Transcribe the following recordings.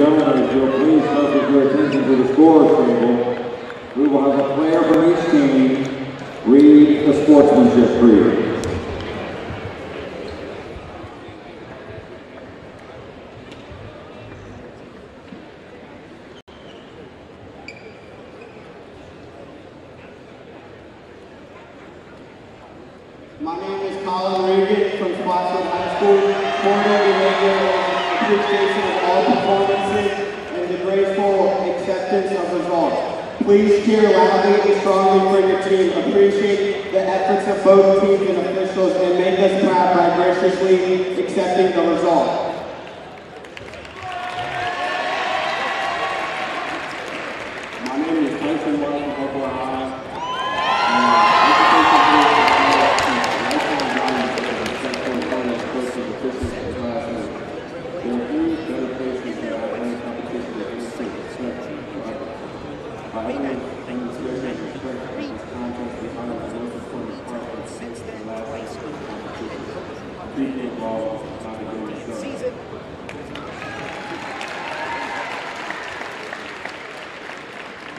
gentlemen, if you'll please focus your attention to the scores table, we will have a player from each team read the sportsmanship creed. My name is Colin Regan from Spotswood High School. Formally appreciation of all performances and the graceful acceptance of results. Please cheer loudly and strongly for your team. Appreciate the efforts of both teams and officials and make us proud by graciously accepting the result. My name is Tyson White from Hopewell High.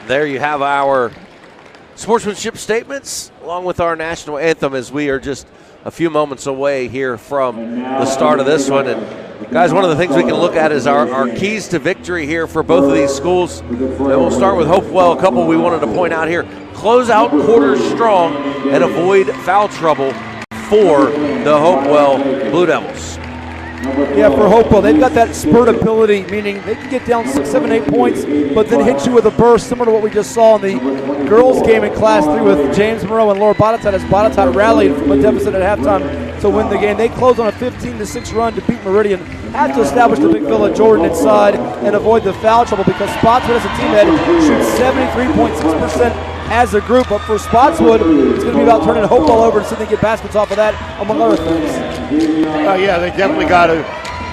There you have our sportsmanship statements along with our national anthem as we are just a few moments away here from the start of this one. And guys, one of the things we can look at is our keys to victory here for both of these schools. And we'll start with Hopewell. A couple we wanted to point out here. Close out quarters strong and avoid foul trouble for the Hopewell Blue Devils. Yeah, for Hopewell, they've got that spurt ability, meaning they can get down 6, 7, 8 points, but then hit you with a burst, similar to what we just saw in the girls' game in Class 3 with James Monroe and Laura Bonatat, as Bonatat rallied from a deficit at halftime to win the game. They closed on a 15-6 run to beat Meridian. Had to establish the big fella Jordan inside and avoid the foul trouble because Spotswood as a team that shoots 73.6% as a group, but for Spotswood, it's going to be about turning Hopewell over and see if they get baskets off of that, among other things. Yeah, they definitely got to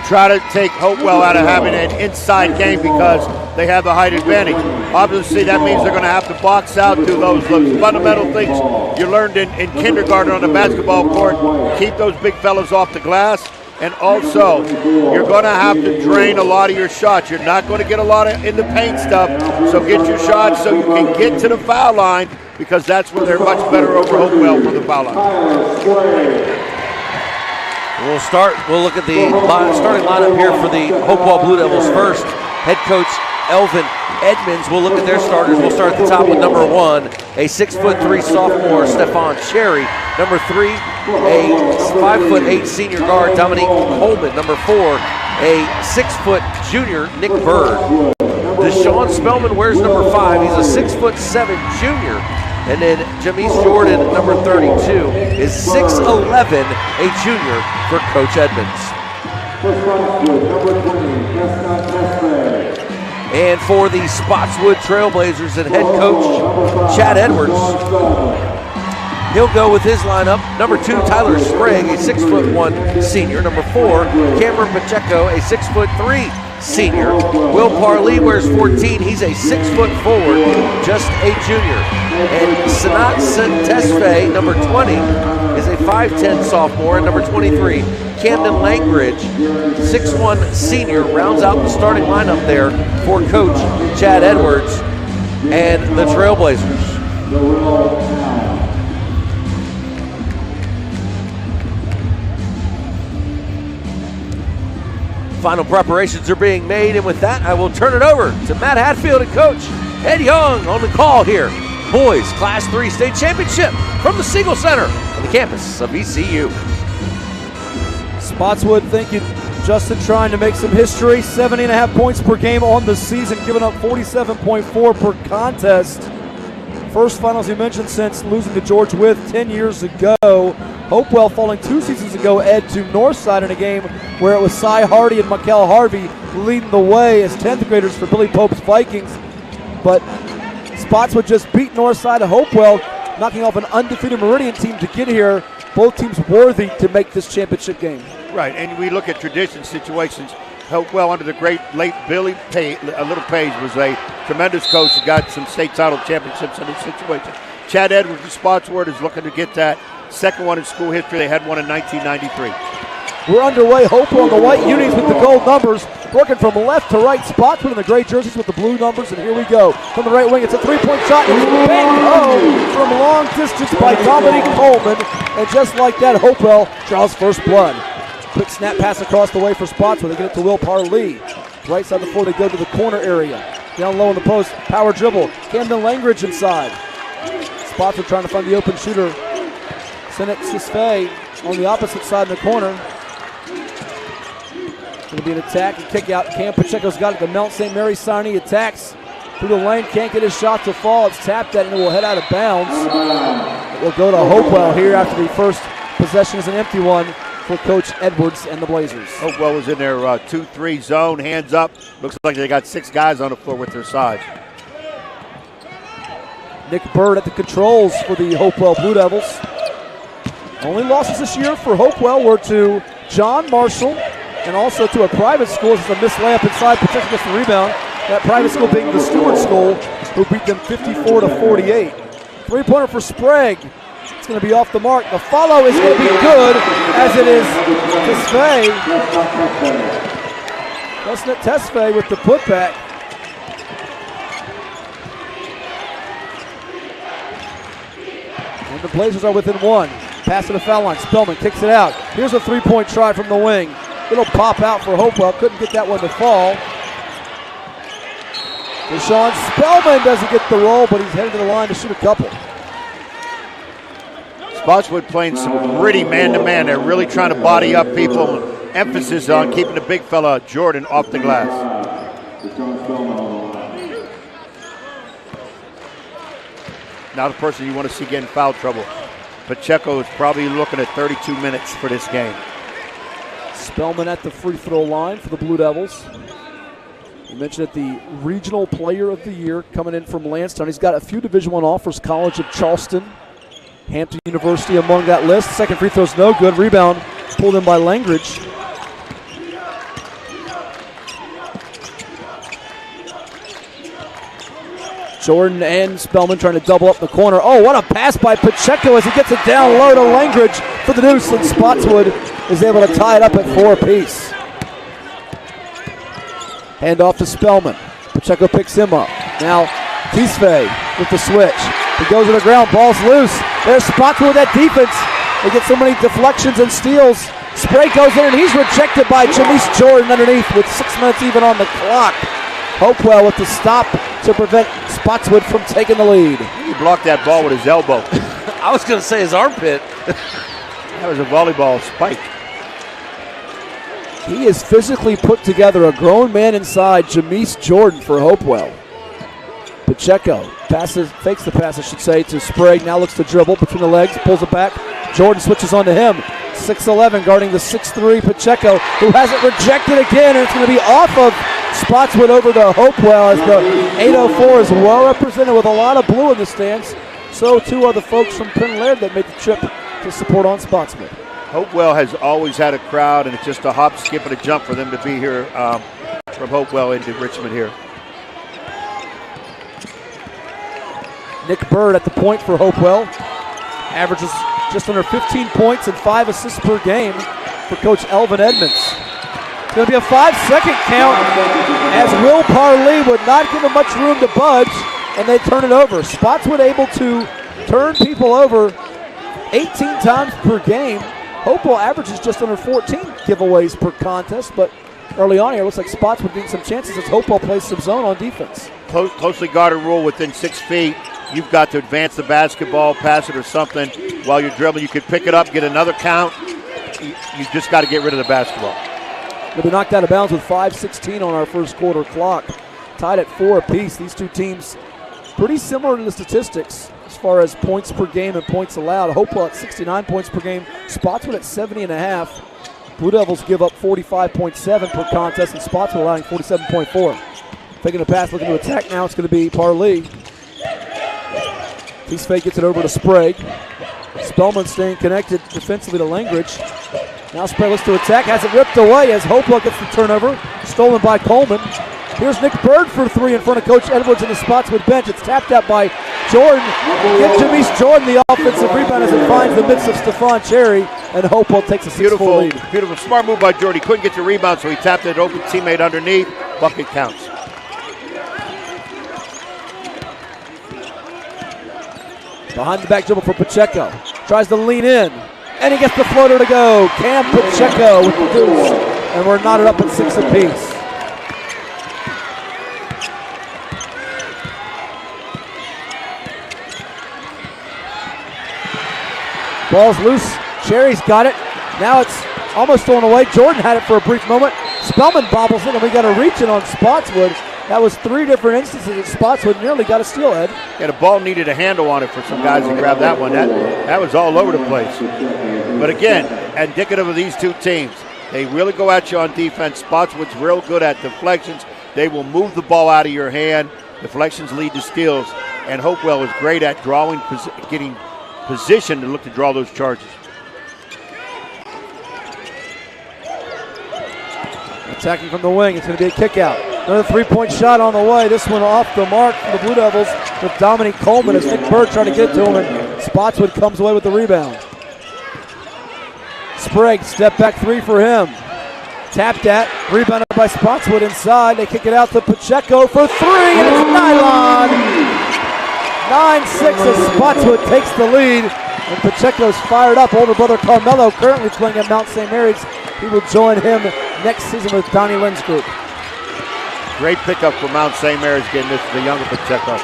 try to take Hopewell out of having an inside game because they have the height advantage. Obviously, that means they're going to have to box out, do those fundamental things you learned in kindergarten on the basketball court. Keep those big fellas off the glass. And also, you're going to have to drain a lot of your shots. You're not going to get a lot of in the paint stuff, so get your shots so you can get to the foul line because that's where they're much better over Hopewell for the foul line. We'll look at the starting lineup here for the Hopewell Blue Devils first. Head coach Elvin Edmonds. We'll look at their starters. We'll start at the top with number 1, a 6'3" sophomore, Stefan Cherry. Number 3, a 5'8" senior guard, Dominique Coleman. Number 4, a 6' junior, Nick Bird. Deshaun Spellman wears number 5. He's a 6'7" junior. And then Jamise Jordan, number 32, is 6'11", a junior for Coach Edmonds. And for the Spotswood Trailblazers and head coach Chad Edwards, he'll go with his lineup. Number 2, Tyler Sprague, a 6'1" senior. Number 4, Cameron Pacheco, a 6'3" senior. Will Parley wears 14. He's a 6-foot forward, just a junior. And Sanat Santesfe, number 20, is a 5'10" sophomore. And number 23, Camden Langridge, 6'1" senior, rounds out the starting lineup there for Coach Chad Edwards and the Trailblazers. Final preparations are being made, and with that, I will turn it over to Matt Hatfield and Coach Ed Young on the call here. Boys Class 3 State Championship from the Siegel Center on the campus of ECU. Spotswood, thank you, Justin, trying to make some history. 70.5 points per game on the season, giving up 47.4 per contest. First finals you mentioned since losing to George Wythe 10 years ago. Hopewell falling 2 seasons ago, Ed, to Northside in a game where it was Cy Hardy and Mikel Harvey leading the way as 10th graders for Billy Pope's Vikings. But Spotswood just beat Northside and Hopewell, knocking off an undefeated Meridian team to get here. Both teams worthy to make this championship game. Right, and we look at tradition situations. Hopewell under the great late Billy Little Page was a tremendous coach who got some state title championships in this situation. Chad Edwards of Spotswood is looking to get that second one in school history. They had one in 1993. We're underway. Hopewell in the white unis with the gold numbers. Working from left to right. Spotswood in the gray jerseys with the blue numbers. And here we go. From the right wing, it's a three-point shot. It's banged home from long distance by Dominique Coleman. And just like that, Hopewell draws first blood. Quick snap pass across the way for Spotswood. They get it to Will Parlee. Right side of the floor, they go to the corner area. Down low in the post, power dribble. Camden Langridge inside. Spotswood trying to find the open shooter. Send it to Sfay on the opposite side in the corner. Going to be an attack and kick out. Cam Pacheco's got it. The Mount St. Mary's Sarnie attacks through the lane. Can't get his shot to fall. It's tapped at and it will head out of bounds. It will go to Hopewell here after the first possession is an empty one for Coach Edwards and the Blazers. Hopewell was in their 2-3 zone, hands up. Looks like they got 6 guys on the floor with their size. Nick Bird at the controls for the Hopewell Blue Devils. Only losses this year for Hopewell were to John Marshall and also to a private school. This is a missed layup inside, Pacheco gets the rebound. That private school being the Stewart School, who beat them 54-48. Three-pointer for Sprague. It's going to be off the mark. The follow is going to be good, as it is Tesfaye. Doesn't it Tesfaye with the putback. And the Blazers are within one. Pass to the foul line. Spellman kicks it out. Here's a three-point try from the wing. It'll pop out for Hopewell. Couldn't get that one to fall. Deshaun Spellman doesn't get the roll, but he's headed to the line to shoot a couple. Spotswood playing some gritty man-to-man. They're really trying to body up people. Emphasis on keeping the big fella, Jordan, off the glass. Now the person you want to see get in foul trouble. Pacheco is probably looking at 32 minutes for this game. Spellman at the free throw line for the Blue Devils. You mentioned it, the regional player of the year coming in from Lansdowne. He's got a few Division I offers, College of Charleston, Hampton University among that list. Second free throw's no good. Rebound pulled in by Langridge. Jordan and Spellman trying to double up the corner. Oh, what a pass by Pacheco as he gets it down low to Langridge for the deuce, and Spotswood is able to tie it up at 4 apiece. Hand off to Spellman. Pacheco picks him up. Now Tesfaye with the switch. He goes to the ground, ball's loose. There's Spotswood with that defense. They get so many deflections and steals. Sprague goes in and he's rejected by Jameis Jordan underneath with 6 minutes even on the clock. Hopewell with the stop to prevent Spotswood from taking the lead. He blocked that ball with his elbow. I was going to say his armpit. That was a volleyball spike. He is physically put together, a grown man inside, Jameis Jordan for Hopewell. Pacheco fakes the pass, I should say, to Sprague. Now looks to dribble between the legs, pulls it back. Jordan switches on to him. 6'11", guarding the 6'3", Pacheco, who has it rejected again, and it's going to be off of Spotswood over to Hopewell as the 804 is well represented with a lot of blue in the stands. So too are the folks from Penn Laird that made the trip to support on Spotswood. Hopewell has always had a crowd, and it's just a hop, skip, and a jump for them to be here from Hopewell into Richmond here. Nick Bird at the point for Hopewell. Averages just under 15 points and 5 assists per game for Coach Elvin Edmonds. It's going to be a 5-second count as Will Parlee would not give him much room to budge, and they turn it over. Spotswood able to turn people over 18 times per game. Hopewell averages just under 14 giveaways per contest, but early on here, it looks like Spotswood getting some chances as Hopewell plays some zone on defense. Closely guarded rule within 6 feet. You've got to advance the basketball, pass it or something. While you're dribbling, you could pick it up, get another count. You just got to get rid of the basketball. They'll be knocked out of bounds with 5:16 on our first quarter clock. Tied at 4 apiece. These two teams pretty similar in the statistics as far as points per game and points allowed. Hopewell at 69 points per game. Spotswood at 70.5. Blue Devils give up 45.7 per contest, and Spotswood allowing 47.4. Taking a pass, looking to attack now. It's going to be Parlee. Tesfaye gets it over to Sprague. Spellman staying connected defensively to Langridge. Now Sprague looks to attack, has it ripped away as Hopewell gets the turnover. Stolen by Coleman. Here's Nick Bird for 3 in front of Coach Edwards in the Spotswood bench. It's tapped out by Jordan. Give Jameis Jordan the offensive rebound as it finds the midst of Stephon Cherry. and Hopewell takes a 6-4 Beautiful, lead. beautiful. Smart move by Jordan. He couldn't get the rebound, so he tapped an open teammate underneath. Bucket counts. Behind the back dribble for Pacheco. Tries to lean in, and he gets the floater to go. Cam Pacheco with the deuce, and we're knotted up at 6 apiece. Ball's loose. Cherry's got it. Now it's almost thrown away. Jordan had it for a brief moment. Spellman bobbles it, and we got a reach in on Spotswood. That was 3 different instances that Spotswood nearly got a steal, Ed. Yeah, the ball needed a handle on it for some guys to grab that one. That was all over the place. But again, indicative of these two teams. They really go at you on defense. Spotswood's real good at deflections. They will move the ball out of your hand. Deflections lead to steals. And Hopewell is great at getting position to look to draw those charges. Attacking from the wing, it's going to be a kick out. Another 3-point shot on the way. This one off the mark for the Blue Devils with Dominique Coleman as Nick Bird trying to get to him, and Spotswood comes away with the rebound. Sprague, step back 3 for him. Tapped at, rebounded by Spotswood inside. They kick it out to Pacheco for 3, and it's nylon. 9-6 as Spotswood takes the lead, and Pacheco's fired up. Older brother Carmelo currently playing at Mount St. Mary's. He will join him next season with Donnie Lynn's group. Great pickup for Mount St. Mary's getting this to the younger Pacheco.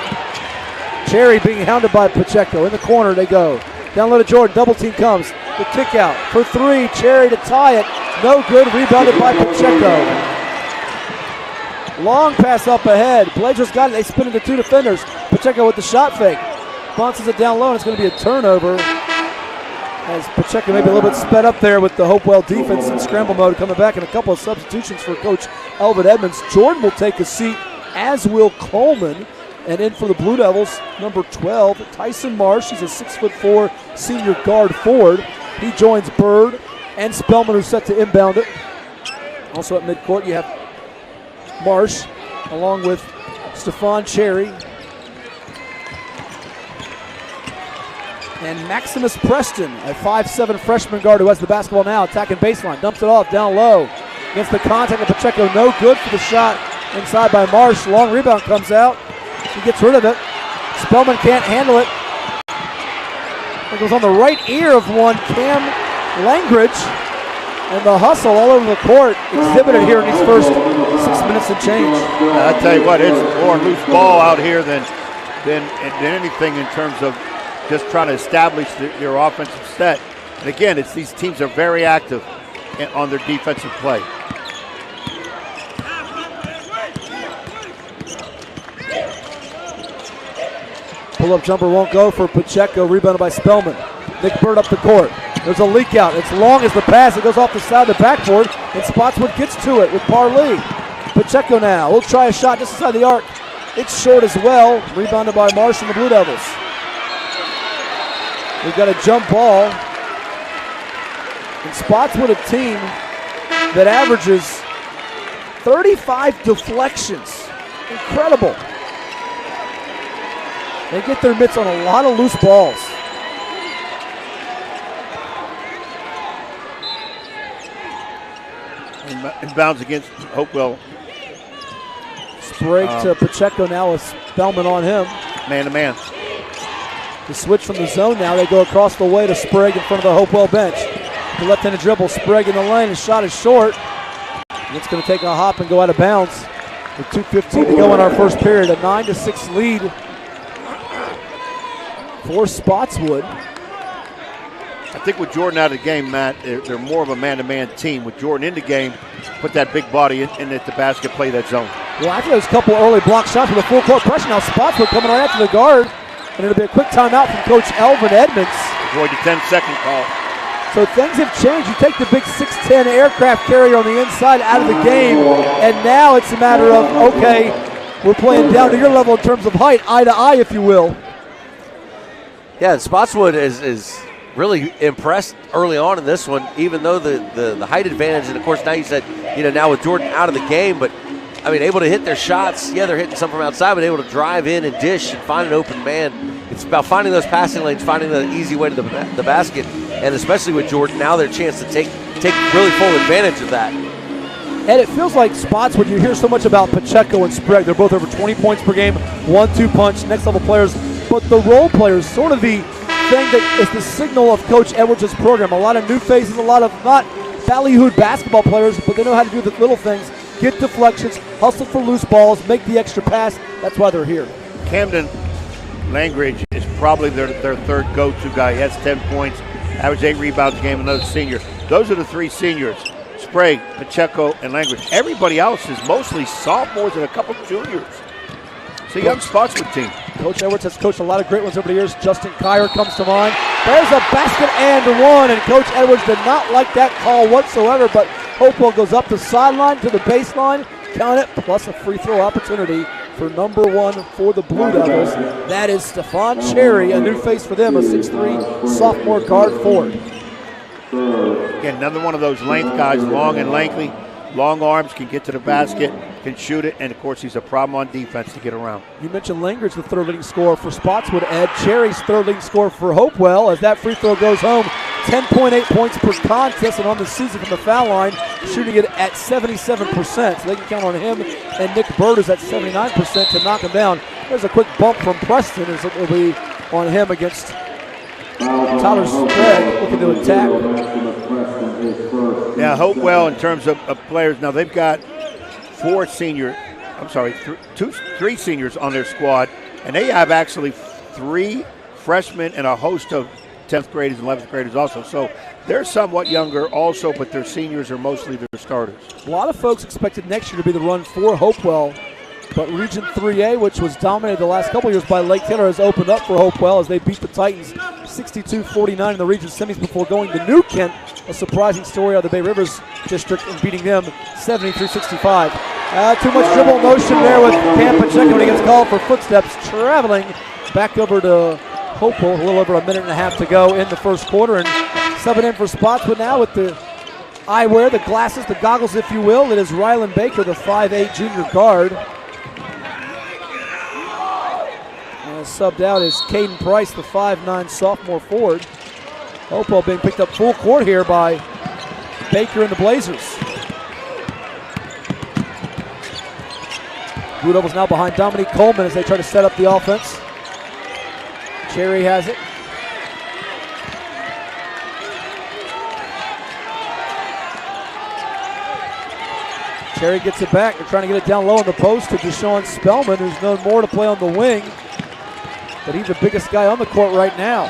Cherry being hounded by Pacheco. In the corner they go. Down low to Jordan. Double team comes. The kick out for 3. Cherry to tie it. No good. Rebounded by Pacheco. Long pass up ahead. Blazers got it. They spin into 2 defenders. Pacheco with the shot fake. Bounces it down low, and it's going to be a turnover. As Pacheco maybe a little bit sped up there with the Hopewell defense in scramble mode coming back, and a couple of substitutions for Coach Elvin Edmonds. Jordan will take a seat, as will Coleman. And in for the Blue Devils, number 12, Tyson Marsh. He's a 6'4" senior guard forward. He joins Bird and Spellman, who's set to inbound it. Also at midcourt, you have Marsh along with Stephon Cherry and Maximus Preston, a 5'7" freshman guard who has the basketball now, attacking baseline, dumps it off down low against the contact of Pacheco. No good for the shot inside by Marsh. Long rebound comes out. He gets rid of it. Spellman can't handle it. It goes on the right ear of one, Cam Langridge. And the hustle all over the court exhibited here in these first 6 minutes and change. I'll tell you what, it's more loose ball out here than anything in terms of just trying to establish their offensive set. And again, these teams are very active on their defensive play. Pull-up jumper won't go for Pacheco, rebounded by Spellman. Nick Bird up the court. There's a leak out. It's long as the pass. It goes off the side of the backboard, and Spotswood gets to it with Parlee. Pacheco now will try a shot just inside the arc. It's short as well. Rebounded by Marsh and the Blue Devils. We've got a jump ball. And Spotswood, a team that averages 35 deflections. Incredible. They get their mitts on a lot of loose balls. Inbounds against Hopewell. Sprague to Pacheco now with Spellman on him. Man to man. The switch from the zone now. They go across the way to Sprague in front of the Hopewell bench. The left-handed dribble. Sprague in the lane. His shot is short. And it's going to take a hop and go out of bounds. With 2:15 to go in our first period. A 9-6 lead for Spotswood. I think with Jordan out of the game, Matt, they're more of a man-to-man team. With Jordan in the game, put that big body in at the basket, play that zone. Well, after those couple early block shots with a full court pressure, now Spotswood coming right after the guard. And it'll be a quick timeout from Coach Elvin Edmonds. Avoid the 10-second call. So things have changed. You take the big 6'10" aircraft carrier on the inside out of the game, and now it's a matter of, okay, we're playing down to your level in terms of height, eye to eye, if you will. Yeah, Spotswood is really impressed early on in this one, even though the height advantage, and of course now you said, now with Jordan out of the game, but I mean, able to hit their shots. Yeah, they're hitting some from outside, but able to drive in and dish and find an open man. It's about finding those passing lanes, finding the easy way to the basket, and especially with Jordan, now their chance to take really full advantage of that. And it feels like Spotswood, you hear so much about Pacheco and Sprague. They're both over 20 points per game, 1-2 punch, next level players. But the role players, sort of the thing that is the signal of Coach Edwards' program. A lot of new faces, a lot of not ballyhooed basketball players, but they know how to do the little things, get deflections, hustle for loose balls, make the extra pass. That's why they're here. Camden Langridge is probably their third go-to guy. He has 10 points, average 8 rebounds a game, another senior. Those are the three seniors, Sprague, Pacheco, and Langridge. Everybody else is mostly sophomores and a couple juniors. It's a young Spotswood team. Coach Edwards has coached a lot of great ones over the years. Justin Kyer comes to mind. There's a basket and one, and Coach Edwards did not like that call whatsoever, but Hopewell goes up the sideline to the baseline, count it, plus a free throw opportunity for number one for the Blue Devils. That is Stephon Cherry, a new face for them, a 6'3" sophomore guard forward. Again, another one of those length guys, long and lengthy, long arms, can get to the basket, can shoot it, and of course he's a problem on defense to get around. You mentioned Langridge, the third leading scorer for Spotswood. Ed Cherry's third leading scorer for Hopewell. As that free throw goes home, 10.8 points per contest, and on the season from the foul line, shooting it at 77%. So they can count on him, and Nick Bird is at 79% to knock him down. There's a quick bump from Preston, as it will be on him against Tyler Sprague, looking to attack. Yeah, Hopewell in terms of players, now they've got three seniors on their squad, and they have actually 3 freshmen and a host of 10th graders and 11th graders also. So they're somewhat younger also, but their seniors are mostly their starters. A lot of folks expected next year to be the run for Hopewell, but Region 3A, which was dominated the last couple years by Lake Taylor, has opened up for Hopewell as they beat the Titans 62-49 in the region semis before going to New Kent, a surprising story out of the Bay Rivers District, and beating them 73-65. Too much dribble motion there with Cam Pacheco when he gets called for footsteps, traveling back over to Hopewell, a little over a minute and a half to go in the first quarter, and subbing in for Spotswood now with the eyewear, the glasses, the goggles, if you will. It is Rylan Baker, the 5'8" junior guard. And subbed out is Caden Price, the 5'9" sophomore forward. Hopewell being picked up full court here by Baker and the Blazers. Blue Devils now behind Dominique Coleman as they try to set up the offense. Cherry has it. Cherry gets it back. They're trying to get it down low in the post to Deshaun Spellman, who's known more to play on the wing, but he's the biggest guy on the court right now.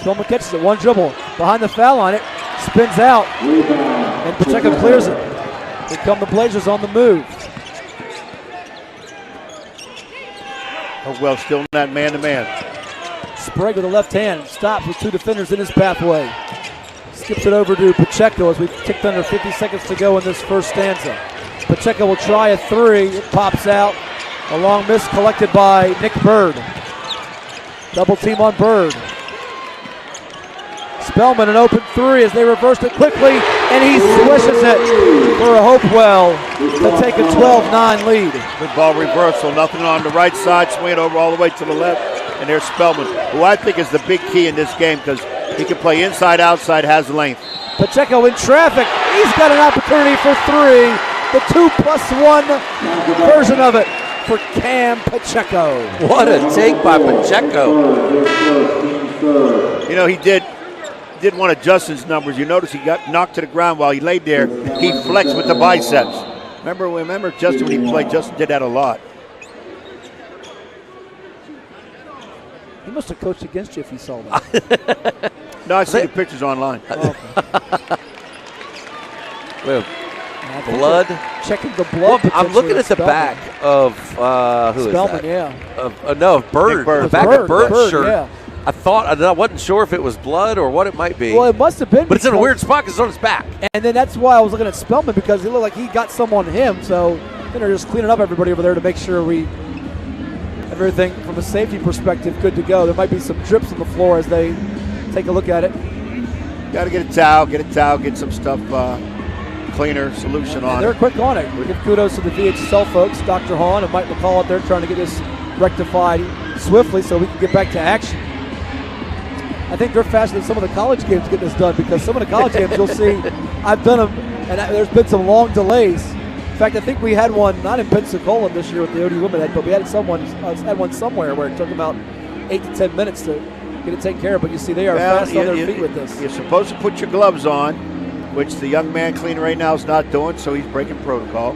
Spellman catches it, one dribble behind the foul line. It spins out, and Pacheco clears it. Here come the Blazers on the move. Hopewell still in that man-to-man. Sprague with the left hand, stops with 2 defenders in his pathway. Skips it over to Pacheco as we've ticked under 50 seconds to go in this first stanza. Pacheco will try a 3, it pops out. A long miss collected by Nick Bird. Double team on Bird. Spellman an open 3 as they reversed it quickly, and he swishes it for a Hopewell to take a 12-9 lead. Good ball reversal, nothing on the right side, swing it over all the way to the left, and there's Spellman, who I think is the big key in this game because he can play inside, outside, has length. Pacheco in traffic, he's got an opportunity for 3, the 2+1 version of it for Cam Pacheco. What a take by Pacheco. You know, he did one of Justin's numbers. You notice he got knocked to the ground while he laid there. He flexed with the biceps. Remember Justin when he played, Justin did that a lot. He must have coached against you if he saw that. No, I see the pictures online. Well, blood. Checking the blood. I'm looking at the back of who Spellman, is that? Yeah. No, Bird. Bird. The back of Bird's shirt. Yeah. I wasn't sure if it was blood or what it might be. Well, it must have been. But it's in a weird spot because it's on his back. And then that's why I was looking at Spellman, because it looked like he got some on him. So then they're just cleaning up everybody over there to make sure we have everything from a safety perspective good to go. There might be some drips on the floor as they take a look at it. Got to get a towel, get some stuff, cleaner solution on They're it. quick on it. We give kudos to the VHSL folks, Dr. Hahn and Mike McCall out there trying to get this rectified swiftly so we can get back to action. I think they're faster than some of the college games getting this done, because some of the college games you'll see, I've done them, and there's been some long delays. In fact, I think we had one, not in Pensacola this year with the OD women, but we had one somewhere where it took about 8 to 10 minutes to get it taken care of. But you see, they are fast on their feet with this. You're supposed to put your gloves on, which the young man cleaner right now is not doing, so he's breaking protocol.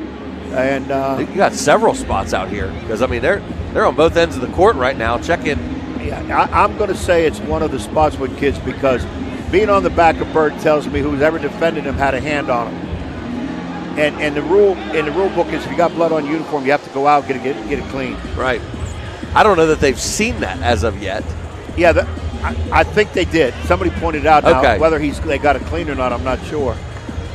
And you got several spots out here, because I mean they're on both ends of the court right now checking. Yeah, I'm going to say it's one of the Spotswood kids, because being on the back of Bird tells me who's ever defended him had a hand on him. And the rule in the rule book is if you got blood on your uniform, you have to go out and get it clean. Right. I don't know that they've seen that as of yet. Yeah, I think they did. Somebody pointed out now. Okay. Whether they got it clean or not, I'm not sure.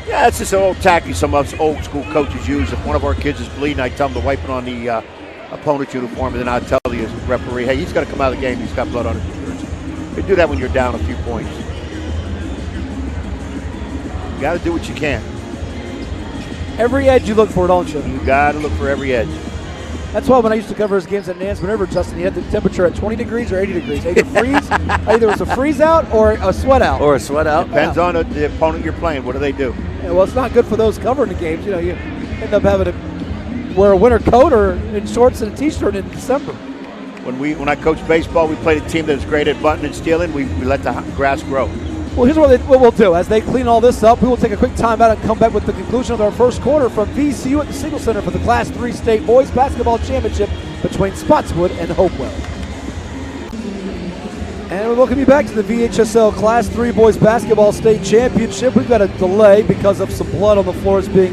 Yeah, it's just an old tactic some of us old school coaches use. If one of our kids is bleeding, I tell them to wipe it on the opponent's uniform, and then I'll tell the referee, hey, he's got to come out of the game. He's got blood on his jersey. You do that when you're down a few points. You got to do what you can. Every edge you look for, don't you? You got to look for every edge. That's why when I used to cover his games at Nance, whenever, Justin, he had the temperature at 20 degrees or 80 degrees. Either it was a freeze out or a sweat out. Or a sweat out. Depends on the opponent you're playing. What do they do? Yeah, well, it's not good for those covering the games. You know, you end up having to wear a winter coat or in shorts and a T-shirt in December. When I coached baseball, we played a team that was great at butting and stealing. We let the grass grow. Well, here's what we'll do. As they clean all this up, we will take a quick timeout and come back with the conclusion of our first quarter from VCU at the Siegel Center for the Class 3 State Boys Basketball Championship between Spotswood and Hopewell. And we welcome you back to the VHSL Class 3 Boys Basketball State Championship. We've got a delay because of some blood on the floors being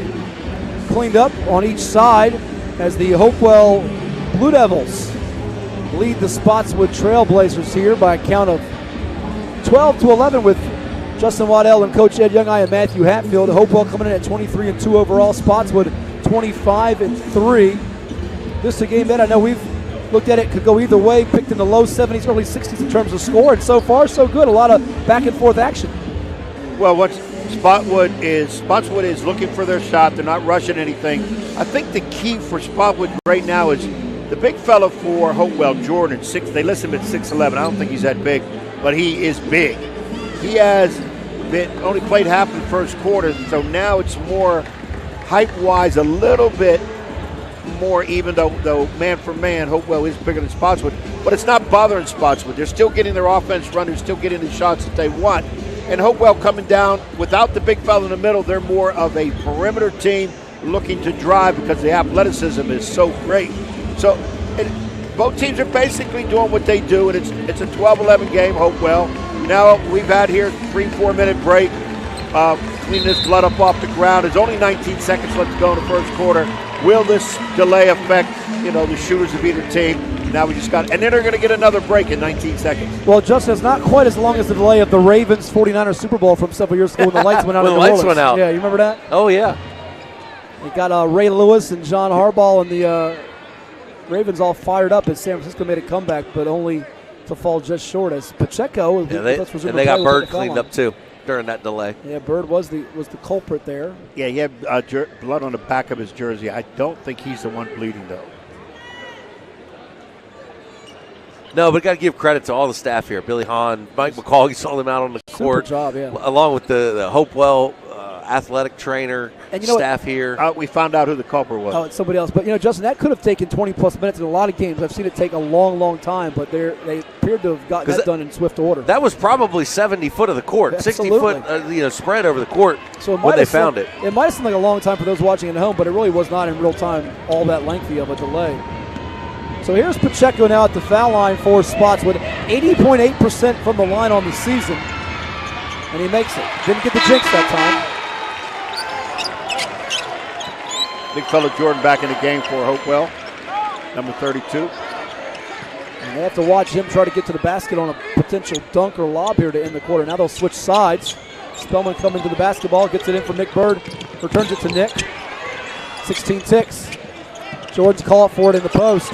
cleaned up on each side as the Hopewell Blue Devils lead the Spotswood Trailblazers here by a count of 12-11 with Justin Waddell and Coach Ed Young and Matthew Hatfield. Hopewell coming in at 23-2 overall. Spotswood 25-3. This is a game that I know we've looked at. It could go either way. Picked in the low 70s, early 60s in terms of score, and so far so good. A lot of back and forth action. Well, what Spotswood is looking for their shot. They're not rushing anything. I think the key for Spotswood right now is the big fella for Hopewell, Jordan, they list him at 6'11". I don't think he's that big, but he is big. He has only played half the first quarter, so now it's more height-wise a little bit more even, though man for man, Hopewell is bigger than Spotswood, but it's not bothering Spotswood. They're still getting their offense run. They're still getting the shots that they want. And Hopewell coming down without the big fella in the middle, they're more of a perimeter team looking to drive because the athleticism is so great. So both teams are basically doing what they do, and it's a 12-11 game, Hopewell. Now we've had here 3-4 minute break, clean this blood up off the ground. There's only 19 seconds left to go in the first quarter. Will this delay affect, the shooters of either team? Now we just got, and then they're going to get another break in 19 seconds. Well, Justin, it's not quite as long as the delay of the Ravens 49ers Super Bowl from several years ago when the lights went out. When the lights went out. Yeah, you remember that? Oh, yeah. You got Ray Lewis and John Harbaugh and the Ravens all fired up as San Francisco made a comeback, but only to fall just short as Pacheco. Yeah, they got Bird cleaned up too during that delay. Yeah, Bird was the culprit there. Yeah, he had blood on the back of his jersey. I don't think he's the one bleeding though. No, but got to give credit to all the staff here. Billy Hahn, Mike McCall, you saw them out on the court. Super job, yeah. Along with the Hopewell athletic trainer and staff here. We found out who the culprit was. Oh, it's somebody else. But, Justin, that could have taken 20-plus minutes in a lot of games. I've seen it take a long, long time, but they appeared to have gotten that done in swift order. That was probably 70 foot of the court, Absolutely. 60 foot spread over the court so when they found it. It might have seemed like a long time for those watching at home, but it really was not in real time all that lengthy of a delay. So here's Pacheco now at the foul line for Spotswood. 80.8% from the line on the season, and he makes it. Didn't get the jinx that time. Big fella Jordan back in the game for Hopewell, number 32. And they have to watch him try to get to the basket on a potential dunk or lob here to end the quarter. Now they'll switch sides. Spellman coming to the basketball, gets it in for Nick Bird, returns it to Nick. 16 ticks. Jordan's call up for it in the post.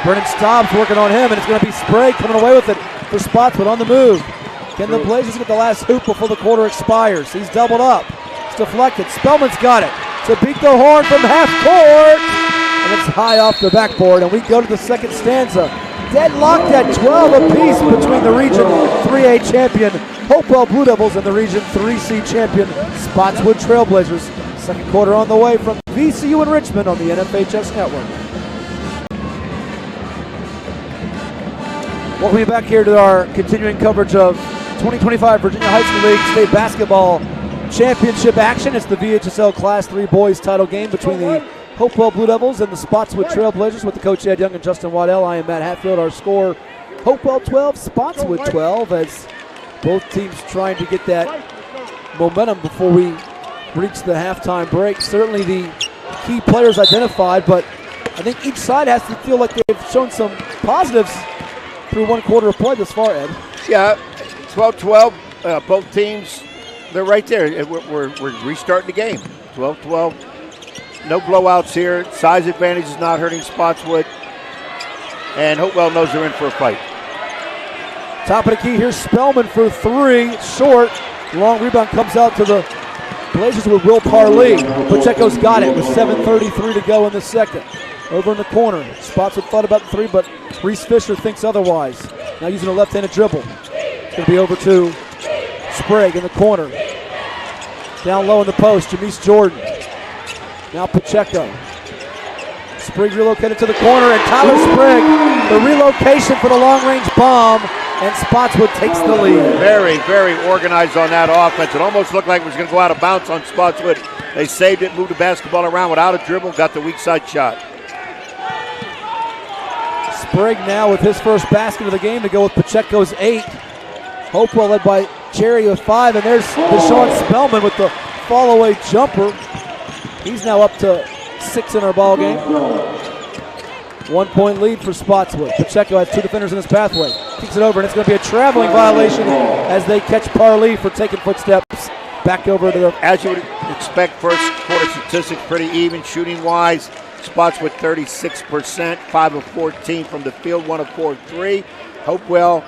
Brennan Stobbs working on him, and it's going to be Sprague coming away with it for Spotswood on the move. Can the Blazers get the last hoop before the quarter expires? He's doubled up. It's deflected. Spellman's got it. To beat the horn from half court. and it's high off the backboard, and we go to the second stanza. Deadlocked at 12 apiece between the Region 3A champion Hopewell Blue Devils and the Region 3C champion Spotswood Trailblazers. Second quarter on the way from VCU in Richmond on the NFHS Network. Welcome you back here to our continuing coverage of 2025 Virginia High School League State Basketball Championship action. It's the VHSL Class 3 boys title game between the Hopewell Blue Devils and the Spotswood Trailblazers with the coach Ed Young and Justin Waddell. I am Matt Hatfield. Our score, Hopewell 12, Spotswood 12, as both teams trying to get that momentum before we reach the halftime break. Certainly the key players identified, but I think each side has to feel like they've shown some positives through one quarter of play this far, Ed. Yeah, 12-12, both teams, they're right there. We're restarting the game. 12-12. No blowouts here. Size advantage is not hurting Spotswood. And Hopewell knows they're in for a fight. Top of the key here, Spellman for three, short. Long rebound comes out to the Blazers with Will Parley. Pacheco's got it with 7:33 to go in the second. Over in the corner, Spotswood thought about the three, but Reese Fisher thinks otherwise. Now using a left-handed dribble. It's going to be over to Sprague in the corner. Down low in the post, Jamise Jordan. Now Pacheco. Sprague relocated to the corner, and Tyler Sprague, the relocation for the long-range bomb, and Spotswood takes the lead. Very, very organized on that offense. It almost looked like it was going to go out of bounds on Spotswood. They saved it, moved the basketball around without a dribble, got the weak side shot. Sprague now with his first basket of the game to go with Pacheco's 8. Hopewell led by Cherry with 5, and there's Deshaun Spellman with the fall-away jumper. He's now up to 6 in our ball game. 1 point lead for Spotswood. Pacheco has 2 defenders in his pathway. Kicks it over, and it's going to be a traveling violation as they catch Parley for taking footsteps back over to the... As you would expect, first quarter statistics pretty even shooting-wise. Spotswood 36%, 5 of 14 from the field, 1 of 4 of 3. Hopewell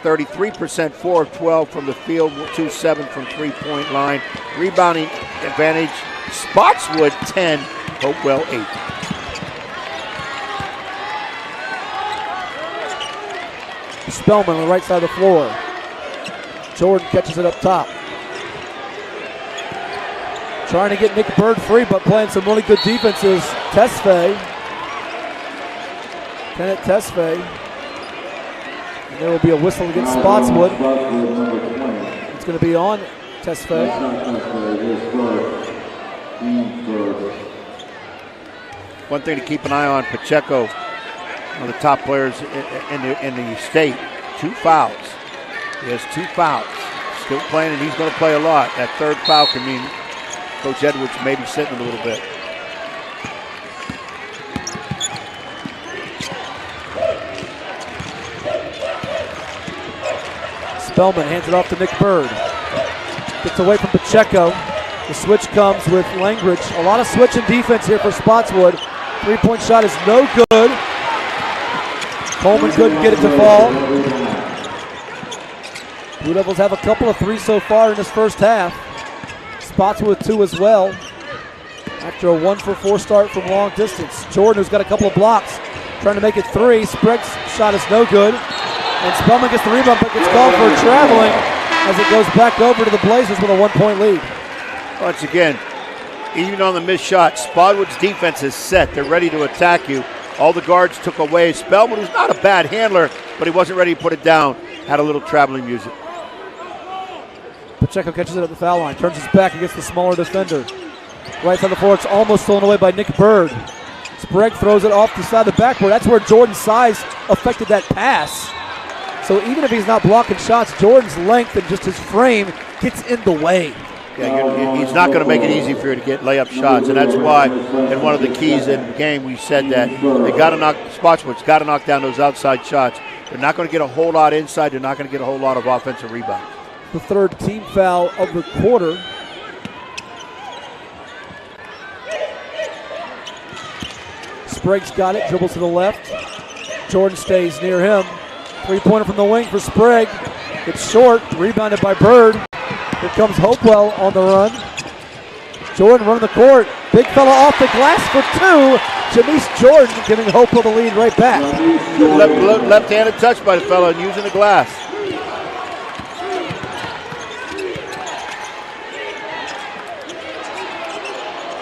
33%, 4 of 12 from the field, 2 of 7 from three-point line. Rebounding advantage, Spotswood 10, Hopewell 8. Spellman on the right side of the floor. Jordan catches it up top. Trying to get Nick Bird free, but playing some really good defense is Tesfaye. Kenneth Tesfaye. And there will be a whistle against Spotswood. It's going to be on Tesfaye. One thing to keep an eye on, Pacheco, one of the top players in the state, 2 fouls. He has 2 fouls. Still playing, and he's going to play a lot. That third foul can mean Coach Edwards may be sitting a little bit. Spellman hands it off to Nick Bird. Gets away from Pacheco. The switch comes with Langridge. A lot of switching defense here for Spotswood. 3-point shot is no good. Coleman couldn't get it to fall. Blue Devils have a couple of threes so far in this first half. Spotswood 2 as well. After a 1-for-4 start from long distance. Jordan, who's got a couple of blocks, trying to make it 3. Sprague's shot is no good. And Spellman gets the rebound, but gets called for traveling as it goes back over to the Blazers with a 1-point lead. Once again, even on the missed shot, Spotswood's defense is set. They're ready to attack you. All the guards took away. Spellman, who's not a bad handler, but he wasn't ready to put it down, had a little traveling music. Pacheco catches it at the foul line, turns his back against the smaller defender. Right side of the floor, it's almost stolen away by Nick Bird. Sprague throws it off the side of the backboard. That's where Jordan's size affected that pass. So even if he's not blocking shots, Jordan's length and just his frame gets in the way. Yeah, he's not going to make it easy for you to get layup shots, and that's why in one of the keys in the game we said that they got to knock, Spotswood's got to knock down those outside shots. They're not going to get a whole lot inside. They're not going to get a whole lot of offensive rebounds. The third team foul of the quarter. Sprague's got it, dribbles to the left. Jordan stays near him. 3-pointer from the wing for Sprague. It's short, rebounded by Bird. Here comes Hopewell on the run. Jordan running the court. Big fella off the glass for two. Jameis Jordan giving Hopewell the lead right back. Left-handed touch by the fella and using the glass.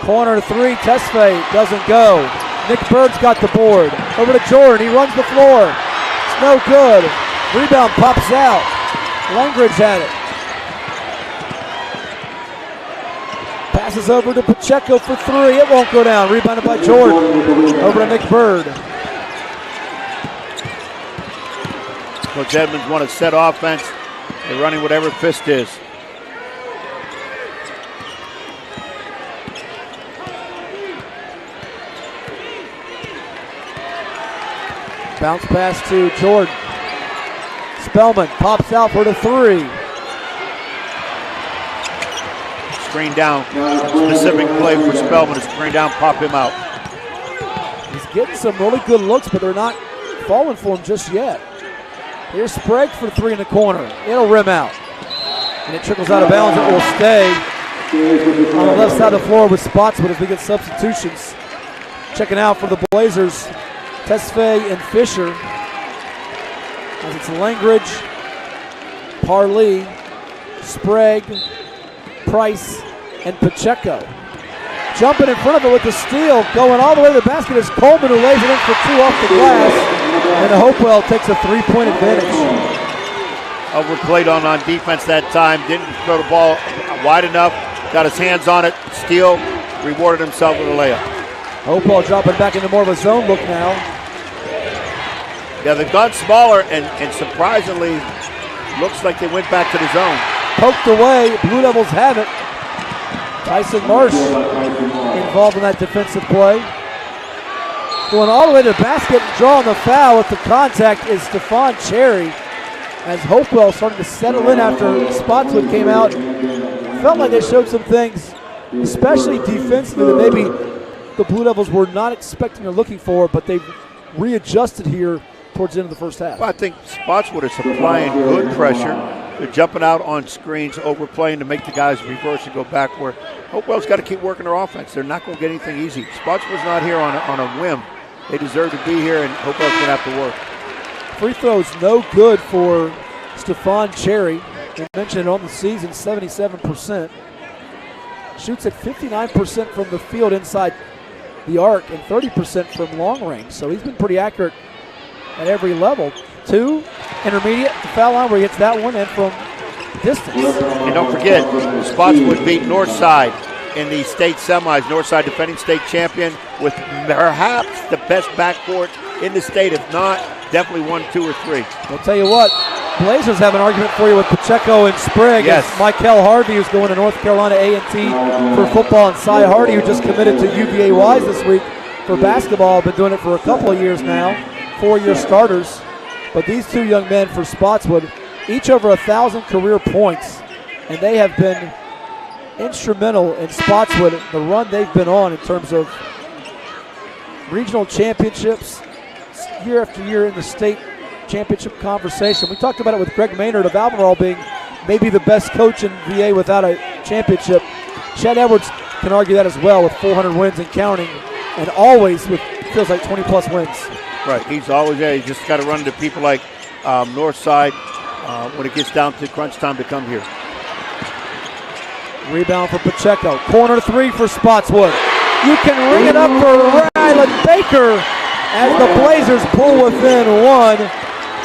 Corner three, Tesfaye doesn't go. Nick Bird's got the board. Over to Jordan, he runs the floor. It's no good. Rebound pops out. Langridge had it. Passes over to Pacheco for three. It won't go down. Rebounded by Jordan. Over to Nick Bird. Coach Edmonds want to set offense. They're running whatever fist is. Bounce pass to Jordan. Spellman pops out for the three. Screen down. Specific play for Spellman to screen down, pop him out. He's getting some really good looks, but they're not falling for him just yet. Here's Sprague for three in the corner. It'll rim out. And it trickles out of bounds. It will stay on the left side of the floor with Spotswood as we get substitutions. Checking out for the Blazers, Tesfaye and Fisher. As it's Langridge, Parlee, Sprague, Price, and Pacheco. Jumping in front of it with the steal, going all the way to the basket is Coleman, who lays it in for two off the glass. And Hopewell takes a three-point advantage. Overplayed on defense that time. Didn't throw the ball wide enough. Got his hands on it. Steal. Rewarded himself with a layup. Hopewell dropping back into more of a zone look now. Yeah, they've gone smaller, and surprisingly, looks like they went back to the zone. Poked away. Blue Devils have it. Tyson Marsh involved in that defensive play. Going all the way to the basket and drawing the foul with the contact is Stephon Cherry. As Hopewell started to settle in after Spotswood came out. Felt like they showed some things, especially defensively, that maybe the Blue Devils were not expecting or looking for, but they've readjusted here towards the end of the first half. Well, I think Spotswood is supplying good pressure. They're jumping out on screens, overplaying to make the guys reverse and go backward. Hopewell's got to keep working their offense. They're not going to get anything easy. Spotswood's not here on a whim. They deserve to be here, and Hopewell's going to have to work. Free throws no good for Stephon Cherry. We mentioned it on the season, 77%. Shoots at 59% from the field inside the arc and 30% from long range. So he's been pretty accurate at every level. Two, intermediate, the foul line where he hits that one, and from distance. And don't forget, Spotswood beat Northside in the state semis. Northside defending state champion with perhaps the best backcourt in the state. If not, definitely 1, 2, or 3. I'll tell you what, Blazers have an argument for you with Pacheco and Sprague. Yes. Michael Harvey, who's going to North Carolina A&T for football, and Cy Hardy, who just committed to UVA Wise this week for basketball. Been doing it for a couple of years now, 4-year starters. But these two young men for Spotswood, each over 1,000 career points, and they have been instrumental in Spotswood, the run they've been on in terms of regional championships, year after year in the state championship conversation. We talked about it with Greg Maynard of Albemarle being maybe the best coach in VA without a championship. Chad Edwards can argue that as well with 400 wins and counting, and always with feels like 20-plus wins. Right, he's always there. You just got to run into people like Northside when it gets down to crunch time to come here. Rebound for Pacheco. Corner three for Spotswood. You can ring it up for Ryland Baker as the Blazers pull within one.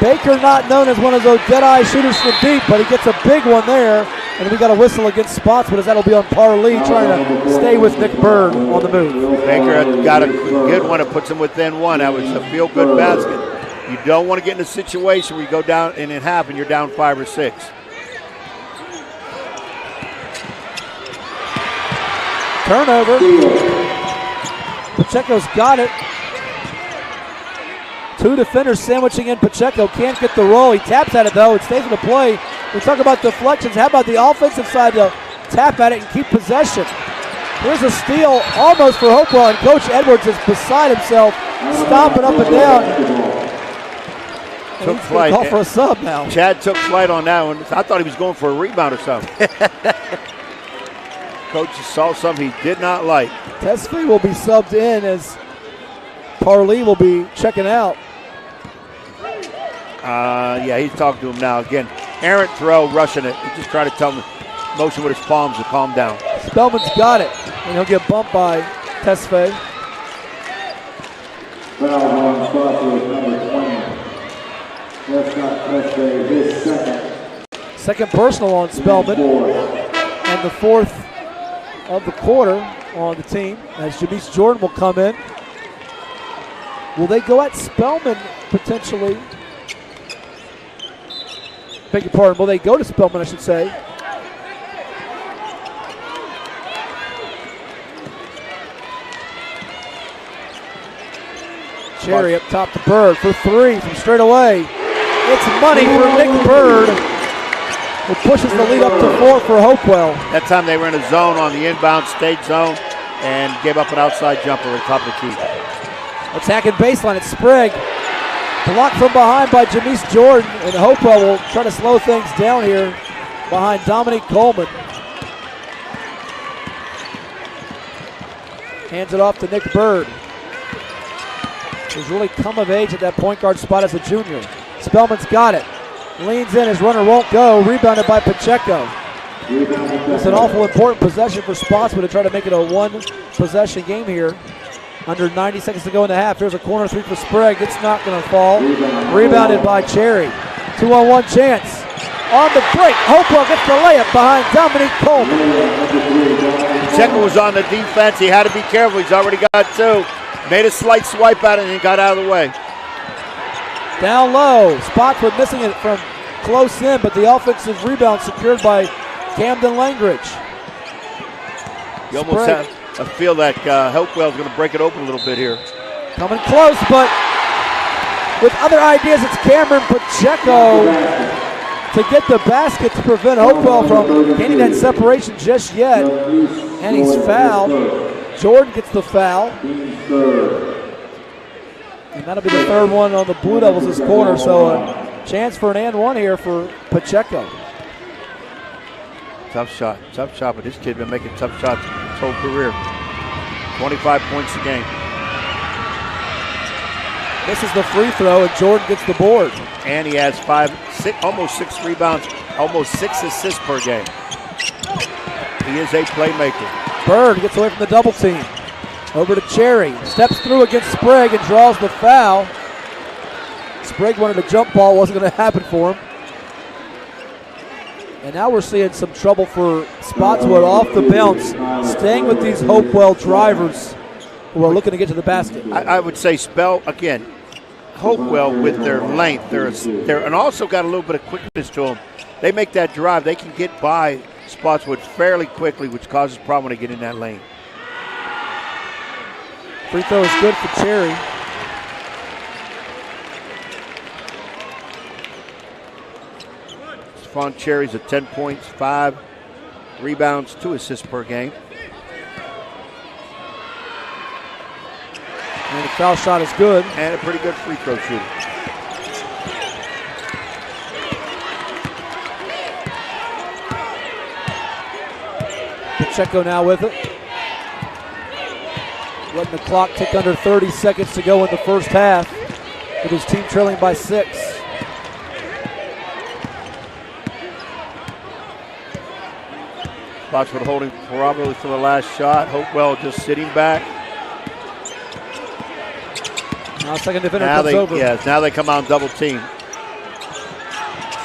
Baker not known as one of those dead-eye shooters from deep, but he gets a big one there. And we got a whistle against Spotswood as that'll be on Parlee, trying to stay with Nick Bird on the move. Baker got a good one. It puts him within one. That was a feel-good basket. You don't want to get in a situation where you go down in half and you're down 5 or 6. Turnover. Pacheco's got it. Two defenders sandwiching in Pacheco. Can't get the roll. He taps at it, though. It stays in the play. We talk about deflections. How about the offensive side to tap at it and keep possession? Here's a steal almost for Hopewell, and Coach Edwards is beside himself, stomping up and down. And Took he's flight. call for a sub now. Chad took flight on that one. I thought he was going for a rebound or something. Coach saw something he did not like. Tesfaye will be subbed in as Parley will be checking out. Yeah, he's talking to him now. Again, errant throw, rushing it. He's just trying to tell him, motion with his palms to calm down. Spellman's got it, and he'll get bumped by Tesfaye. Foul on Spotswood, number 20. That's not Tesfaye, his second. Second personal on Spellman, and the fourth of the quarter on the team as Jamise Jordan will come in. Will they go at Spellman potentially? Beg your pardon, will they go to Spellman, I should say? Cherry up top to Bird for three from straight away. It's money for Nick Bird, who pushes the lead up to 4 for Hopewell. That time they were in a zone on the inbound state zone and gave up an outside jumper at the top of the key. Attacking baseline, it's Sprague. Blocked from behind by Jamise Jordan, and Hopewell will try to slow things down here behind Dominique Coleman. Hands it off to Nick Bird, who's really come of age at that point guard spot as a junior. Spellman's got it. Leans in, his runner won't go. Rebounded by Pacheco. It's an awful important possession for Spotswood to try to make it a one-possession game here. Under 90 seconds to go in the half. Here's a corner three for Sprague. It's not going to fall. Rebounded by Cherry. 2-on-1 chance. On the break, Hopewell gets the layup behind Dominique Coleman. Pacheco was on the defense. He had to be careful. He's already got two. Made a slight swipe at it and got out of the way. Down low. Spotswood missing it from close in, but the offensive rebound secured by Camden Langridge. You almost have a feel that Hopewell's going to break it open a little bit here. Coming close, but with other ideas, it's Cameron Pacheco to get the basket to prevent Hopewell from gaining that separation just yet. And he's fouled. Jordan gets the foul. And that'll be the third one on the Blue Devils this quarter, so a chance for an and one here for Pacheco. Tough shot, but this kid's been making tough shots his whole career. 25 points a game. This is the free throw, and Jordan gets the board. And he has almost 6 rebounds, almost 6 assists per game. He is a playmaker. Bird gets away from the double team. Over to Cherry. Steps through against Sprague and draws the foul. Sprague wanted a jump ball, wasn't going to happen for him. And now we're seeing some trouble for Spotswood off the bounce, staying with these Hopewell drivers who are looking to get to the basket. I would say again, Hopewell with their length, they're and also got a little bit of quickness to them. They make that drive, they can get by Spotswood fairly quickly, which causes a problem when they get in that lane. Free throw is good for Cherry. Stephon Cherry's at 10 points, 5 rebounds, 2 assists per game. And the foul shot is good. And a pretty good free throw shooter. Pacheco now with it. Letting the clock tick under 30 seconds to go in the first half, with his team trailing by 6. Spotswood holding probably for the last shot. Hopewell just sitting back. Now second defender comes over. Yes, now they come out double team.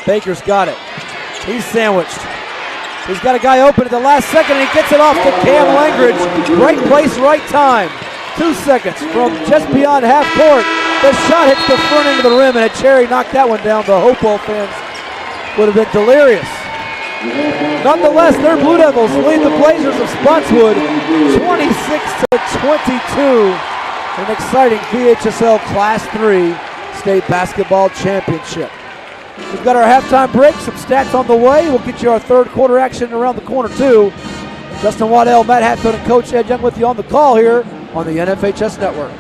Baker's got it. He's sandwiched. He's got a guy open at the last second, and he gets it off to Cam Langridge. Right place, right time. 2 seconds from just beyond half court. The shot hits the front end of the rim, and had Cherry knocked that one down, the Hopewell fans would have been delirious. Nonetheless, their Blue Devils lead the Blazers of Spotswood 26-22 in an exciting VHSL Class 3 State Basketball Championship. We've got our halftime break, some stats on the way. We'll get you our third quarter action around the corner too. Justin Waddell, Matt Hatfield, and Coach Ed Young with you on the call here on the NFHS Network.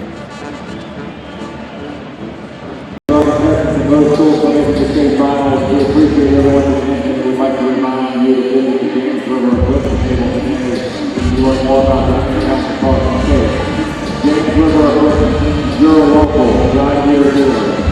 Both schools will make the state finals. We appreciate everyone's attention. We'd like to remind you that this is the East River Equipment Table more about that national college state. James River equipment, your local, John Deere dealer.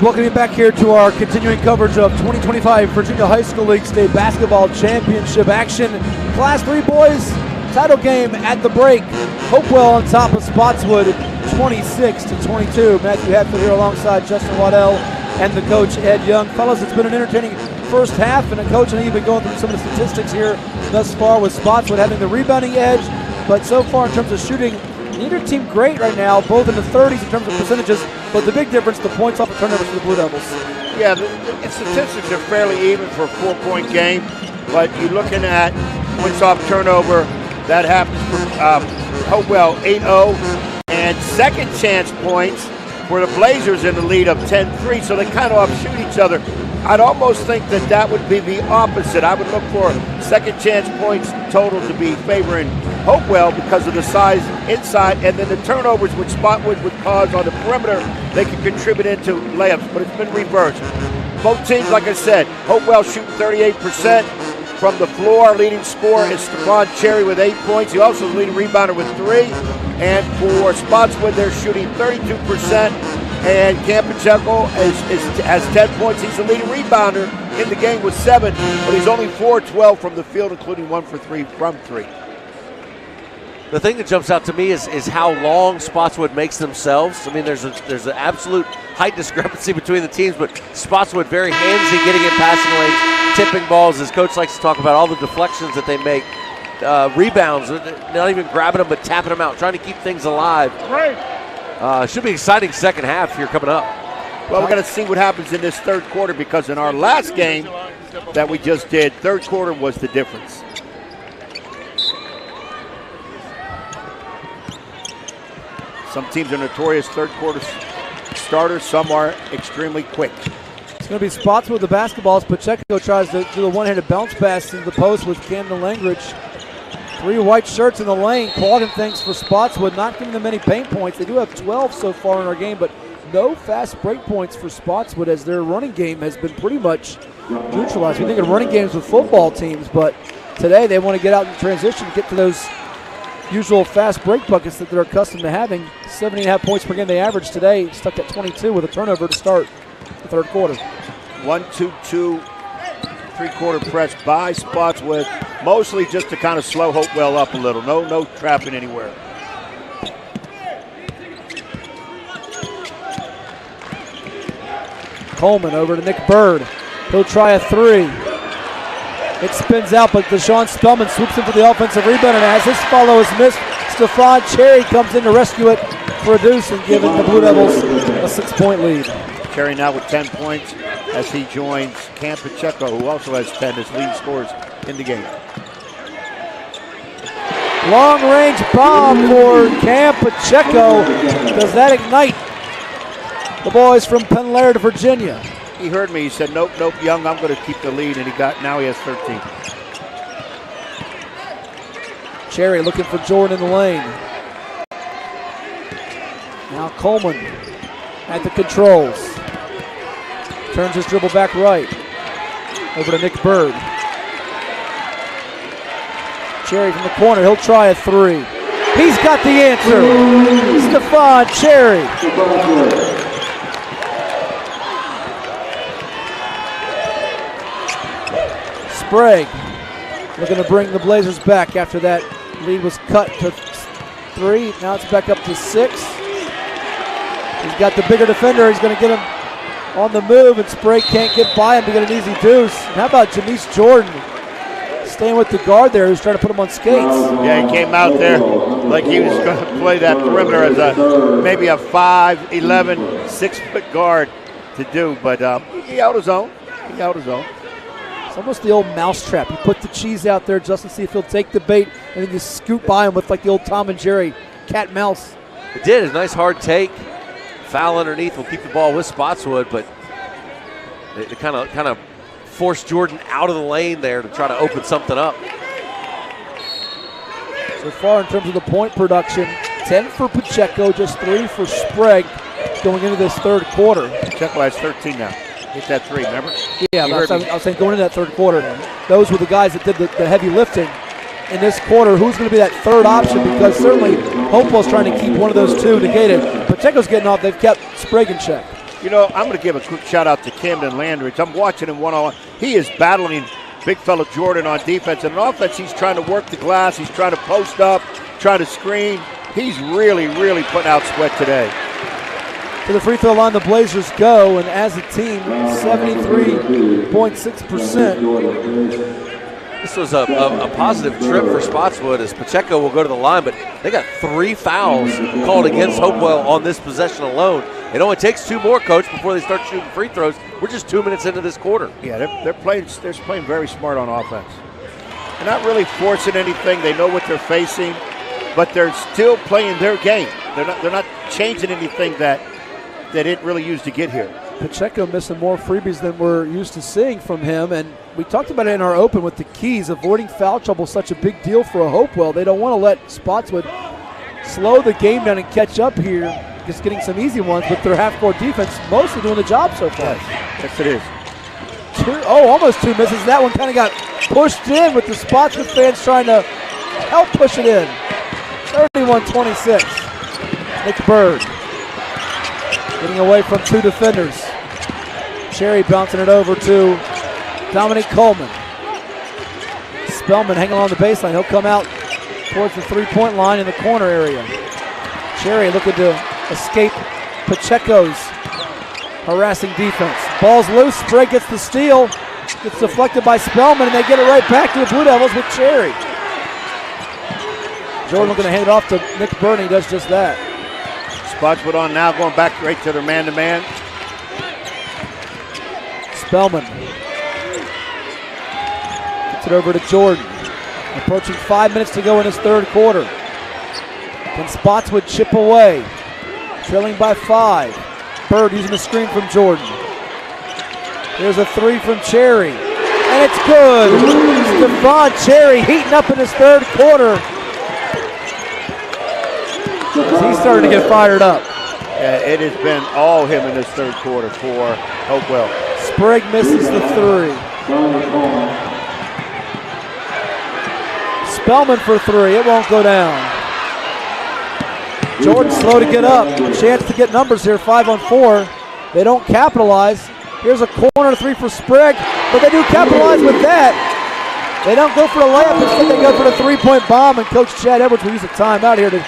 Welcome you back here to our continuing coverage of 2025 Virginia High School League State Basketball Championship action. Class 3 boys, title game at the break. Hopewell on top of Spotswood, 26-22. Matthew Hatfield here alongside Justin Waddell and the coach Ed Young. Fellas, it's been an entertaining first half, and Coach, I think you've been going through some of the statistics here thus far with Spotswood having the rebounding edge, but so far in terms of shooting, neither team great right now, both in the 30s in terms of percentages, but the big difference, the points off the turnovers for the Blue Devils. Yeah, the statistics are fairly even for a 4-point game, but you're looking at points off turnover. That happens for Hopewell 8-0, and second chance points for the Blazers in the lead of 10-3, so they kind of offshoot each other. I'd almost think that would be the opposite. I would look for second chance points total to be favoring Hopewell because of the size inside, and then the turnovers which Spotswood would cause on the perimeter, they can contribute into layups, but it's been reversed. Both teams, like I said, Hopewell shooting 38% from the floor. Leading scorer is Stephon Cherry with 8 points. He also is the leading rebounder with 3. And for Spotswood, they're shooting 32%. And Cam Pacheco has 10 points. He's the leading rebounder in the game with 7, but he's only 4-12 from the field, including 1 for 3 from 3. The thing that jumps out to me is how long Spotswood makes themselves. I mean, there's an absolute height discrepancy between the teams, but Spotswood very handsy getting in passing lanes, tipping balls, as Coach likes to talk about, all the deflections that they make, rebounds, not even grabbing them but tapping them out, trying to keep things alive. Right. Should be an exciting second half here coming up. Well, we're going to see what happens in this third quarter because in our last game that we just did, third quarter was the difference. Some teams are notorious third quarter starters. Some are extremely quick. It's going to be Spotswood with the basketballs. Pacheco tries to do the one-handed bounce pass into the post with Camden Langridge. 3 white shirts in the lane, clogging things for Spotswood, not giving them any paint points. They do have 12 so far in our game, but no fast break points for Spotswood as their running game has been pretty much neutralized. We think of running games with football teams, but today they want to get out in transition, get to those usual fast break buckets that they're accustomed to having. 70.5 points per game they average today, stuck at 22 with a turnover to start the third quarter. 1-2-2 three-quarter press by Spotswood, mostly just to kind of slow Hopewell up a little. No trapping anywhere. Coleman over to Nick Bird. He'll try a 3. It spins out, but Deshaun Spellman swoops in for the offensive rebound, and as his follow is missed, Stephon Cherry comes in to rescue it for a deuce and giving the Blue Devils a 6-point lead. Cherry now with 10 points as he joins Cam Pacheco, who also has 10 as lead scorers in the game. Long-range bomb for Cam Pacheco. Does that ignite the boys from Penn Laird, Virginia? He heard me. He said, nope, Young, I'm going to keep the lead, and now he has 13. Cherry looking for Jordan in the lane. Now Coleman at the controls. Turns his dribble back right. Over to Nick Bird. Cherry from the corner. He'll try a 3. He's got the answer. Stephon Cherry. Sprague looking to bring the Blazers back after that lead was cut to 3. Now it's back up to 6. He's got the bigger defender. He's going to get him on the move, and Sprague can't get by him to get an easy deuce. And how about Jameis Jordan staying with the guard there who's trying to put him on skates? Yeah, he came out there like he was going to play that perimeter as maybe a 5'11", 6-foot guard to do, but he held his own. It's almost the old mousetrap. You put the cheese out there just to see if he'll take the bait, and then you scoot by him with like the old Tom and Jerry cat mouse. It did. A nice hard take. Foul underneath will keep the ball with Spotswood, but they kind of forced Jordan out of the lane there to try to open something up. So far in terms of the point production, 10 for Pacheco, just 3 for Sprague going into this third quarter. Pacheco has 13 now. Hit that 3, remember? Yeah, I was saying going into that third quarter, those were the guys that did the heavy lifting in this quarter. Who's going to be that third option? Because certainly Hopewell's trying to keep one of those two negated. Pacheco's getting off. They've kept Sprague in check. You know, I'm going to give a quick shout out to Camden Landridge. I'm watching him one-on-one. He is battling big fella Jordan on defense. And on offense, he's trying to work the glass. He's trying to post up, trying to screen. He's really, really putting out sweat today. To the free throw line, the Blazers go, and as a team, 73.6%. This was a positive trip for Spotswood as Pacheco will go to the line, but they got 3 fouls called against Hopewell on this possession alone. It only takes 2 more, Coach, before they start shooting free throws. We're just 2 minutes into this quarter. Yeah, they're playing very smart on offense. They're not really forcing anything. They know what they're facing, but they're still playing their game. They're not changing anything that they didn't really use to get here. Pacheco missing more freebies than we're used to seeing from him, and we talked about it in our open with the keys. Avoiding foul trouble is such a big deal for a Hopewell. They don't want to let Spotswood slow the game down and catch up here, just getting some easy ones with their half-court defense mostly doing the job so far. Yes, it is. Almost 2 misses. That one kind of got pushed in with the Spotswood fans trying to help push it in. 31-26. Nick Bird getting away from 2 defenders. Cherry bouncing it over to Dominic Coleman. Spellman hanging on the baseline. He'll come out towards the three-point line in the corner area. Cherry looking to escape Pacheco's harassing defense. Ball's loose. Sprague gets the steal. Gets deflected by Spellman, and they get it right back to the Blue Devils with Cherry. Jordan looking to hand it off to Nick Bird, and he does just that. Spotswood on now, going back right to their man-to-man. Spellman gets it over to Jordan. Approaching 5 minutes to go in his third quarter. Can Spotswood chip away? Trailing by 5. Bird using the screen from Jordan. Here's a 3 from Cherry. And it's good. Stephon Cherry heating up in his third quarter. He's starting to get fired up. Yeah, it has been all him in this third quarter for Hopewell. Sprague misses the 3. Spellman for 3. It won't go down. Jordan slow to get up. A chance to get numbers here. 5 on 4. They don't capitalize. Here's a corner 3 for Sprague, but they do capitalize with that. They don't go for a layup. Instead, they go for the 3-point bomb, and Coach Chad Edwards will use a timeout here to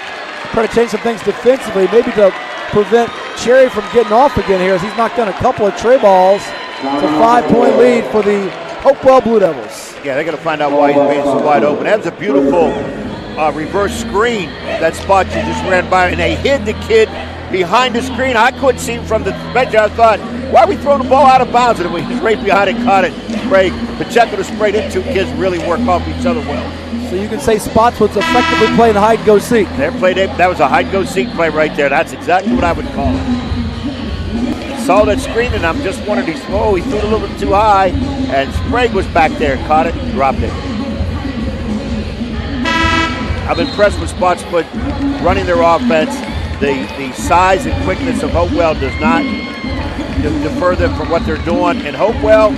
try to change some things defensively, maybe to prevent Cherry from getting off again here as he's knocked down a couple of tray balls. It's a 5-point lead for the Hopewell Blue Devils. Yeah, they're going to find out why he's being so wide open. That was a beautiful reverse screen that Spotswood just ran by, and they hid the kid behind the screen. I couldn't see him from the bench. I thought, why are we throwing the ball out of bounds? And he's right behind it, caught it. Sprague. Pacheco to Sprague. Them 2 kids really work off each other well. So you can say Spotswood's effectively playing hide and go seek. That was a hide and go seek play right there. That's exactly what I would call it. Saw that screen, and I'm just wondering, he threw it a little bit too high, and Sprague was back there, caught it, dropped it. I'm impressed with Spotswood running their offense. The size and quickness of Hopewell does not defer them from what they're doing. And Hopewell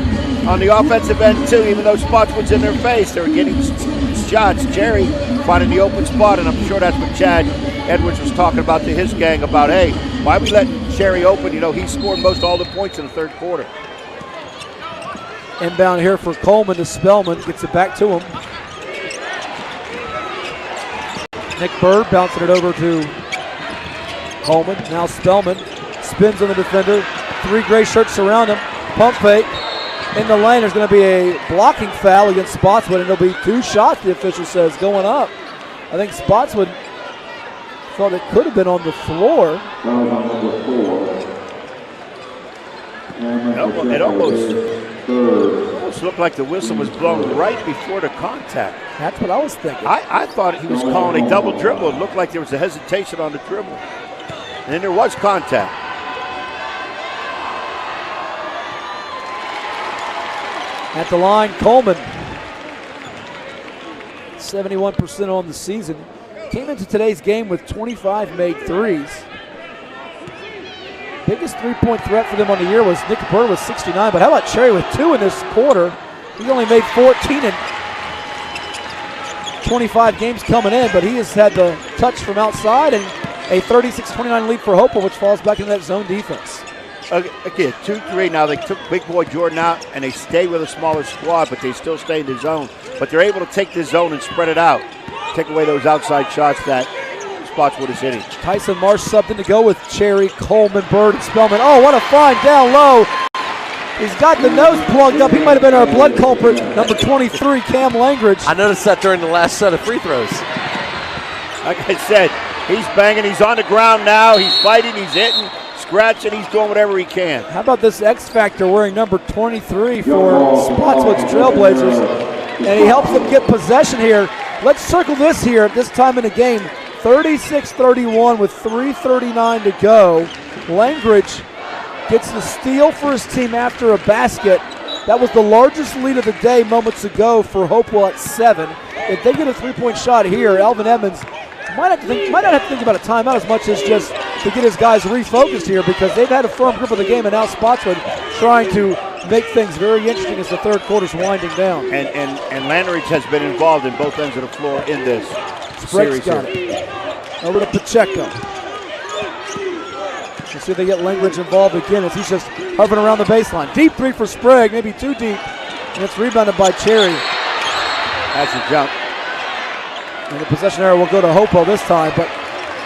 on the offensive end too, even though Spotswood's in their face, they're getting shots. Cherry finding the open spot, and I'm sure that's what Chad Edwards was talking about to his gang about, hey, why are we letting Cherry open? You know, he scored most all the points in the third quarter. Inbound here for Coleman to Spellman, gets it back to him. Nick Bird bouncing it over to Coleman. Now Spellman spins on the defender. 3 gray shirts surround him. Pump fake in the lane. There's going to be a blocking foul against Spotswood, and there'll be 2 shots, the official says, going up. I think Spotswood thought it could have been on the floor. It almost looked like the whistle was blown right before the contact. That's what I was thinking. I thought he was calling a double dribble. It looked like there was a hesitation on the dribble. And then there was contact. At the line, Coleman. 71% on the season. Came into today's game with 25 made threes. Biggest 3-point threat for them on the year was Nick Bird with 69, but how about Cherry with 2 in this quarter? He only made 14, and 25 games coming in, but he has had the touch from outside and a 36-29 lead for Hopewell, which falls back into that zone defense. Again, 2-3 now. They took big boy Jordan out, and they stay with a smaller squad, but they still stay in the zone. But they're able to take the zone and spread it out, take away those outside shots that Spotswood is hitting. Tyson Marsh subbed in to go with Cherry, Coleman, Bird, and Spellman. Oh, what a find down low. He's got the nose plugged up. He might have been our blood culprit, number 23, Cam Langridge. I noticed that during the last set of free throws. Like I said, he's banging. He's on the ground now. He's fighting. He's hitting, scratching. He's doing whatever he can. How about this X Factor wearing number 23 for Spotswood's Trailblazers? And he helps them get possession here. Let's circle this here at this time in the game. 36-31 with 3:39 to go. Langridge gets the steal for his team after a basket. That was the largest lead of the day moments ago for Hopewell at 7. If they get a three-point shot here, Alvin Edmonds might not have to think about a timeout as much as just to get his guys refocused here, because they've had a firm grip of the game, and now Spotswood trying to make things very interesting as the third quarter's winding down. And Landridge has been involved in both ends of the floor in this series. Got it. Over to Pacheco. Let's see if they get Langridge involved again as he's just hovering around the baseline. Deep three for Sprague, maybe too deep. And it's rebounded by Cherry. That's a jump. And the possession error will go to Hopewell this time, but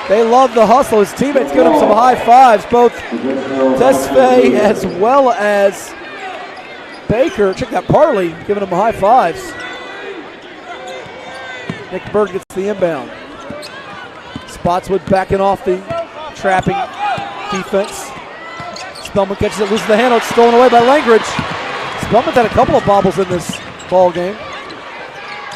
they love the hustle. His teammates give him some high fives, both Tesfaye as well as Baker. Check that, Parley giving him high fives. Nick Bird gets the inbound. Spotswood backing off the trapping defense. Spellman catches it, loses the handle. It's stolen away by Langridge. Spellman had a couple of bobbles in this ball game.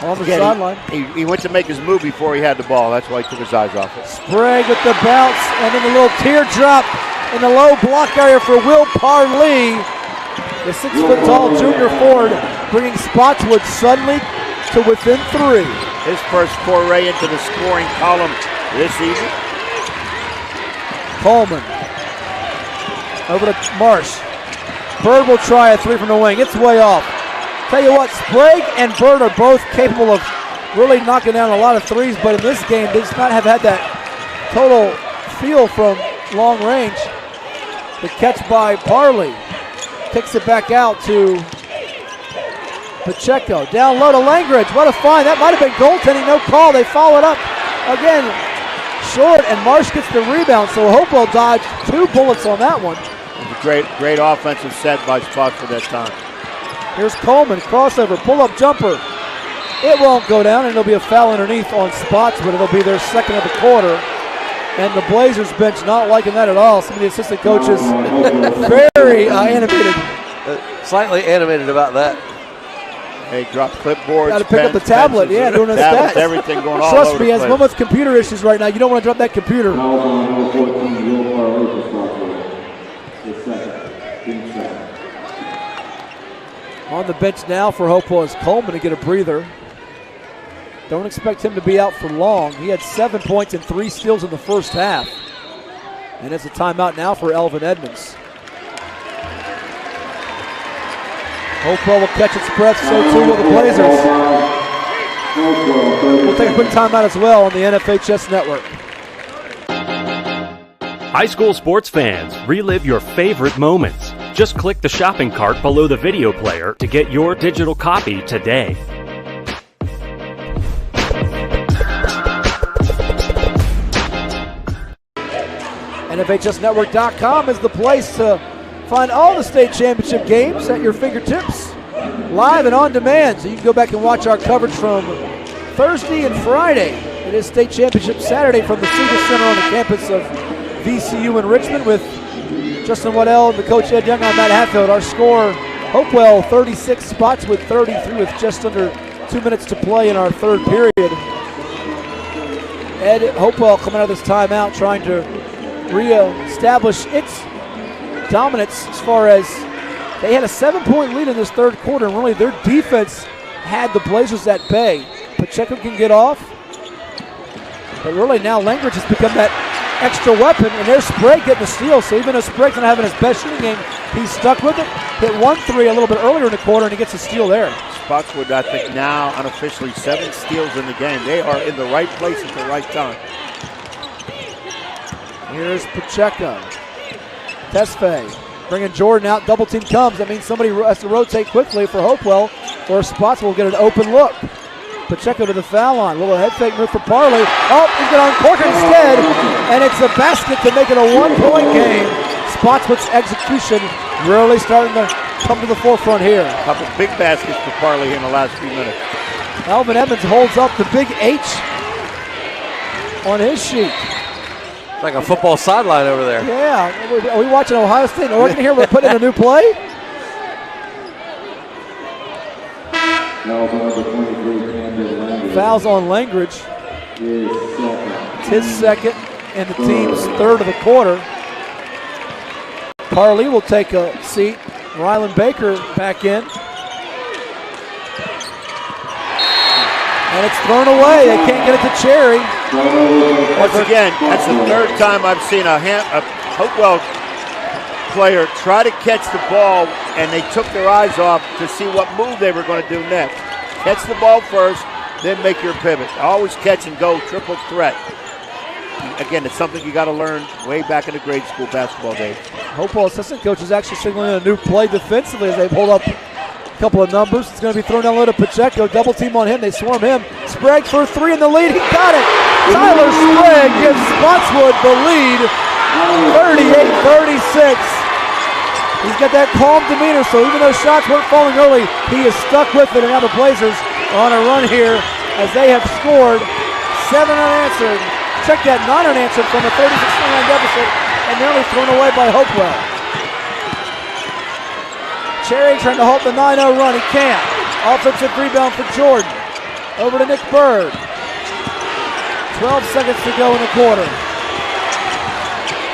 On the sideline. He went to make his move before he had the ball. That's why he took his eyes off it. Sprague with the bounce, and then a little teardrop in the low block area for Will Parley. The 6-foot-tall junior forward bringing Spotswood suddenly to within 3. His first foray into the scoring column this season. Coleman over to Marsh. Bird will try a three from the wing. It's way off. Tell you what, Sprague and Bird are both capable of really knocking down a lot of threes, but in this game, they just not have had that total feel from long range. The catch by Parley. Kicks it back out to Pacheco. Down low to Langridge. What a find. That might have been goaltending. No call. They followed up again. Short, and Marsh gets the rebound, so Hopewell dodged 2 bullets on that one. It was a great offensive set by Spotswood that time. Here's Coleman, crossover, pull-up jumper. It won't go down, and it'll be a foul underneath on Spotswood. It'll be their second of the quarter. And the Blazers bench not liking that at all. Some of the assistant coaches very animated. Slightly animated about that. They dropped clipboards. Got to pick up the tablet, yeah, doing the stats. Everything going all Trust over me, the as place. one with computer issues right now, you don't want to drop that computer. On the bench now for Hopewell is Coleman to get a breather. Don't expect him to be out for long. He had 7 points and 3 steals in the first half. And it's a timeout now for Alvin Edmonds. Hopewell will catch its breath, so too will the Blazers. We'll take a quick timeout as well on the NFHS Network. High school sports fans, relive your favorite moments. Just click the shopping cart below the video player to get your digital copy today. NFHSnetwork.com is the place to find all the state championship games at your fingertips, live and on demand. So you can go back and watch our coverage from Thursday and Friday. It is state championship Saturday from the Segal Center on the campus of VCU in Richmond with Justin Waddell and the coach Ed Young. I'm Matt Hatfield. Our score, Hopewell 36, Spotswood 33 with just under 2 minutes to play in our third period. Ed Hopewell coming out of this timeout trying to re-establish its dominance as far as they had a 7-point lead in this third quarter, and really their defense had the Blazers at bay. Pacheco can get off, but really now Langridge has become that extra weapon, and there's Sprague getting the steal. So even though Sprague's not having his best shooting game, he's stuck with it. Hit 1 3 a little bit earlier in the quarter, and he gets a steal there. Spotswood, I think now unofficially 7 steals in the game. They are in the right place at the right time. Here's Pacheco. Tesfaye bringing Jordan out. Double team comes. That means somebody has to rotate quickly for Hopewell, or Spotswood will get an open look. Pacheco to the foul line. A little head fake move for Parley. Oh, he's going to uncork it instead, and it's a basket to make it a 1-point game. Spotswood's execution really starting to come to the forefront here. A couple big baskets for Parley in the last few minutes. Alvin Edmonds holds up the big H on his sheet. It's like a football sideline over there. Yeah. Are we watching Ohio State and Oregon here? We're putting in a new play? Fouls on Langridge. It's his second and the team's third of the quarter. Parley will take a seat. Rylan Baker back in. And it's thrown away. They can't get it to Cherry. Once again, that's the third time I've seen a Hopewell player try to catch the ball, and they took their eyes off to see what move they were going to do next. Catch the ball first, then make your pivot. Always catch and go, triple threat. Again, it's something you got to learn way back in the grade school basketball days. Hopewell assistant coach is actually signaling a new play defensively as they pull up a couple of numbers. It's going to be thrown down low to Pacheco. Double team on him. They swarm him. Sprague for 3 in the lead. He got it. Tyler Sprague gives Spotswood the lead, 38-36. He's got that calm demeanor, so even though shots weren't falling early, he is stuck with it, and now the Blazers are on a run here as they have scored 7 unanswered. Check that, 9 unanswered from a 36-29 deficit, and nearly thrown away by Hopewell. Cherry trying to halt the 9-0 run. He can't. Offensive rebound for Jordan. Over to Nick Bird. 12 seconds to go in the quarter.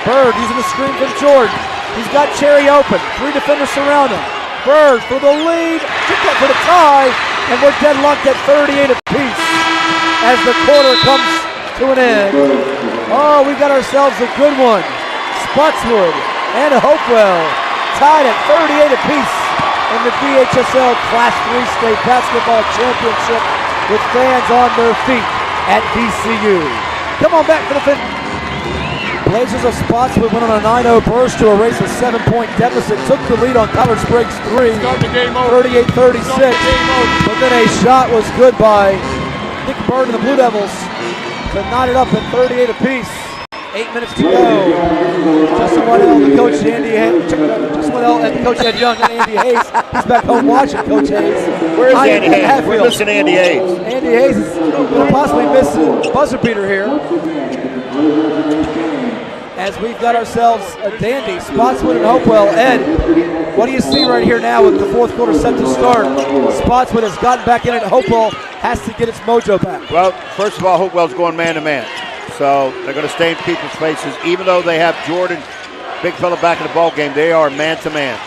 Bird using the screen from Jordan. He's got Cherry open. 3 defenders surround him. Bird for the lead. Took that for the tie. And we're deadlocked at 38 apiece as the quarter comes to an end. Oh, we got ourselves a good one. Spotswood and Hopewell tied at 38 apiece in the VHSL Class 3 State Basketball Championship with fans on their feet at VCU. Come on back for the fifth. Blazers of Spotswood went on a 9-0 burst to erase a 7-point deficit. Took the lead on Tyler Sprague's 3, 38-36. But then a shot was good by Nick Bird and the Blue Devils to knot it up at 38 apiece. 8 minutes to go. Justin Waddell and Coach Andy Hayes. Justin Waddell and Coach Ed Young and Andy Hayes. He's back home watching Coach Hayes. Where's Andy Hayes? We're missing Andy Hayes. Andy Hayes is going to possibly miss a buzzer beater here. As we've got ourselves a dandy. Spotswood and Hopewell. Ed, what do you see right here now with the fourth quarter set to start? Spotswood has gotten back in it. Hopewell has to get its mojo back. Well, first of all, Hopewell's going man-to-man. So they're going to stay in people's faces. Even though they have Jordan, big fella, back in the ball game, they are man-to-man.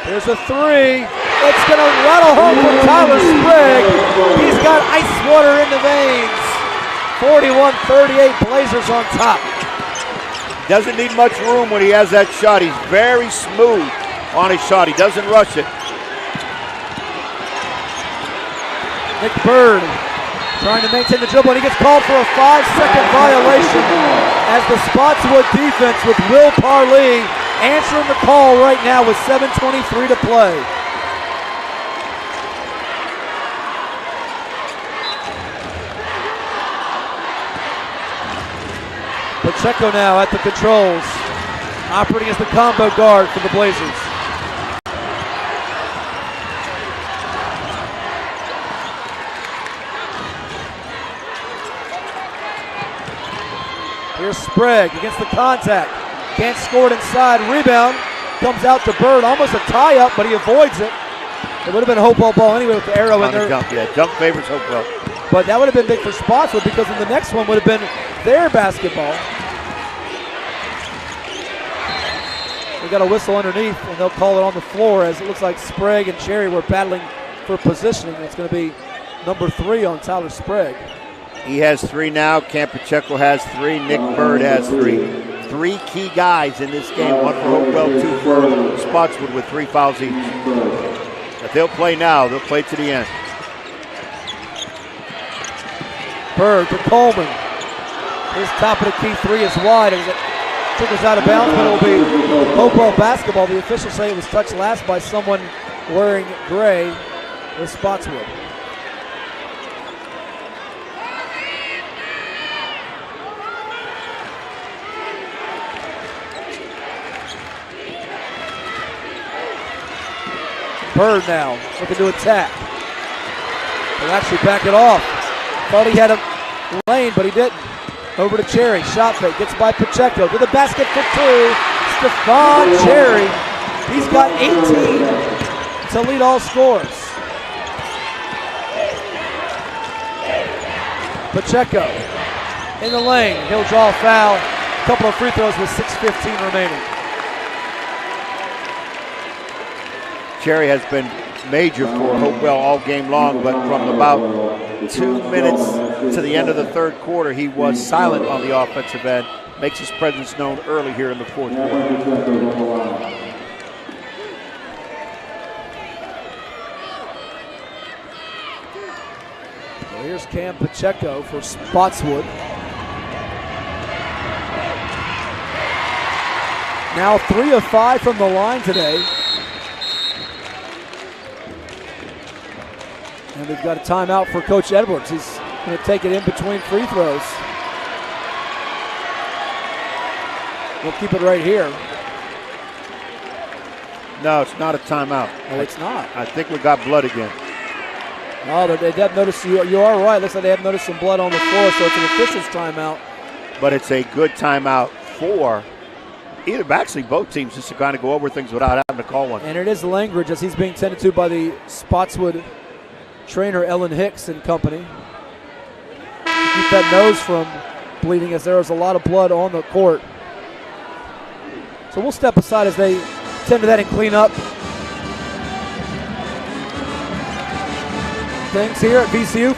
There's a 3. It's going to rattle home for Tyler Sprague. He's got ice water in the veins. 41-38, Blazers on top. Doesn't need much room when he has that shot. He's very smooth on his shot. He doesn't rush it. Nick Bird trying to maintain the dribble, and he gets called for a 5-second violation as the Spotswood defense with Will Parley answering the call right now with 7:23 to play. Pacheco now at the controls, operating as the combo guard for the Blazers. Here's Sprague against the contact. Can't score it inside. Rebound comes out to Bird. Almost a tie-up, but he avoids it. It would have been a Hopewell ball anyway with the arrow in there. Jump favors Hopewell. But that would have been big for Spotswood because then the next one would have been their basketball. We got a whistle underneath, and they'll call it on the floor as it looks like Sprague and Cherry were battling for positioning. It's going to be number 3 on Tyler Sprague. He has 3 now. Cam Pacheco has 3. Nick Bird has 3. 3 key guys in this game. 1 for Hopewell, 2 for Spotswood with 3 fouls each. But they'll play now. They'll play to the end. Bird to Coleman. His top of the key three is wide as it trickles out of bounds, but it will be Hopewell basketball. The officials say it was touched last by someone wearing gray with Spotswood. Bird now looking to attack. He'll actually back it off. Thought he had a lane, but he didn't. Over to Cherry. Shot fake. Gets by Pacheco. To the basket for two. Stephon Cherry. He's got 18 to lead all scores. Pacheco in the lane. He'll draw a foul. A couple of free throws with 6:15 remaining. Cherry has been major for Hopewell all game long, but from about 2 minutes to the end of the third quarter, he was silent on the offensive end. Makes his presence known early here in the fourth quarter. Well, here's Cam Pacheco for Spotswood. Now 3 of 5 from the line today. And we've got a timeout for Coach Edwards. He's going to take it in between free throws. We'll keep it right here. No, it's not a timeout. Oh, it's not. I think we got blood again. Oh, they have noticed. You are right. Looks like they have noticed some blood on the floor, so it's an official's timeout. But it's a good timeout for actually both teams, just to kind of go over things without having to call one. And it is Langridge as he's being tended to by the Spotswood trainer Ellen Hicks and company. Keep that nose from bleeding as there is a lot of blood on the court. So we'll step aside as they tend to that and clean up things here at VCU.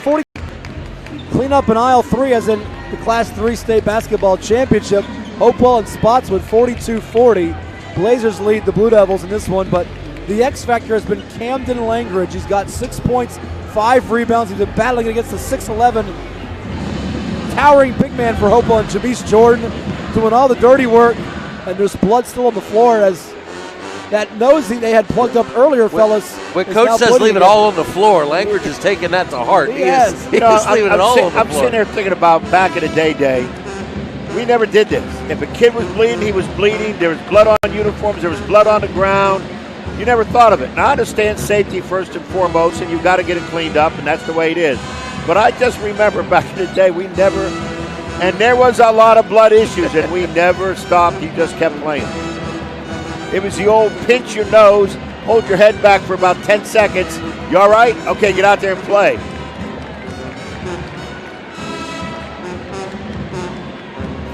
Clean up in aisle 3 as in the Class 3 state basketball championship. Hopewell and Spotswood 42-40. Blazers lead the Blue Devils in this one, but the X factor has been Camden Langridge. He's got 6 points, 5 rebounds. He's been battling against the 6'11" towering big man for Hopewell and Jameis Jordan, doing all the dirty work. And there's blood still on the floor as that nose they had plugged up earlier, fellas. When Coach says leave it all on the floor, Langridge is taking that to heart. Yes. He's leaving it all on the floor. I'm sitting there thinking about back in the day. We never did this. If a kid was bleeding, he was bleeding. There was blood on uniforms. There was blood on the ground. You never thought of it. Now, I understand safety first and foremost, and you've got to get it cleaned up, and that's the way it is. But I just remember back in the day, we never, and there was a lot of blood issues, and we never stopped. You just kept playing. It was the old pinch your nose, hold your head back for about 10 seconds. You all right? Okay, get out there and play.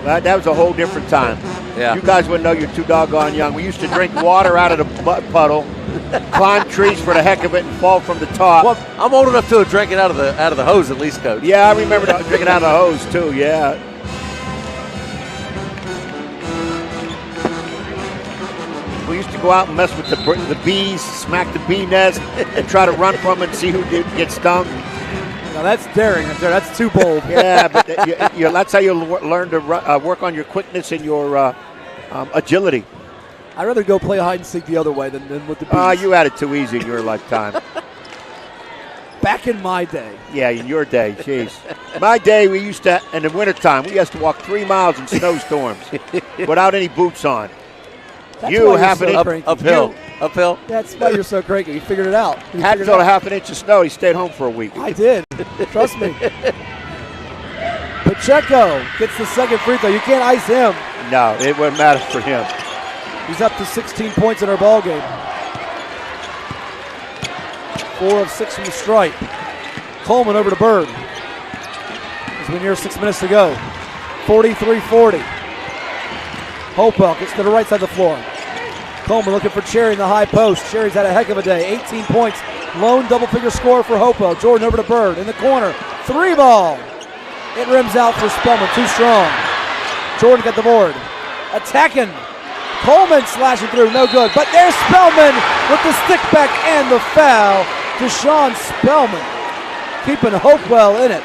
That was a whole different time. Yeah. You guys wouldn't know, you're too doggone young. We used to drink water out of the mud puddle, climb trees for the heck of it, and fall from the top. Well, I'm old enough to have drank it out of the hose at least, Coach. Yeah, I remember drinking out of the hose too. Yeah. We used to go out and mess with the bees, smack the bee nest, and try to run from it and see who did get stung. Now that's daring. That's too bold. Yeah, but that's how you learn to work on your quickness and your agility. I'd rather go play hide and seek the other way than with the bees. You had it too easy in your lifetime. Back in my day. Yeah, in your day, jeez. My day, we used to, in the wintertime, we used to walk 3 miles in snowstorms without any boots on. That's you why have you're so cranky. Uphill. That's why you're so cranky. You figured it out. Had to throw a half an inch of snow. He stayed home for a week. I did. Trust me. Pacheco gets the second free throw. You can't ice him. No, it wouldn't matter for him. He's up to 16 points in our ball game. 4 of 6 from the stripe. Coleman over to Bird. As we near 6 minutes to go. 43-40. Hopewell gets to the right side of the floor. Coleman looking for Cherry in the high post. Cherry's had a heck of a day. 18 points. Lone double-figure score for Hopewell. Jordan over to Bird in the corner. 3 ball. It rims out for Spellman. Too strong. Jordan got the board. Attacking. Coleman slashing through, no good. But there's Spellman with the stick back and the foul. Deshaun Spellman keeping Hopewell in it.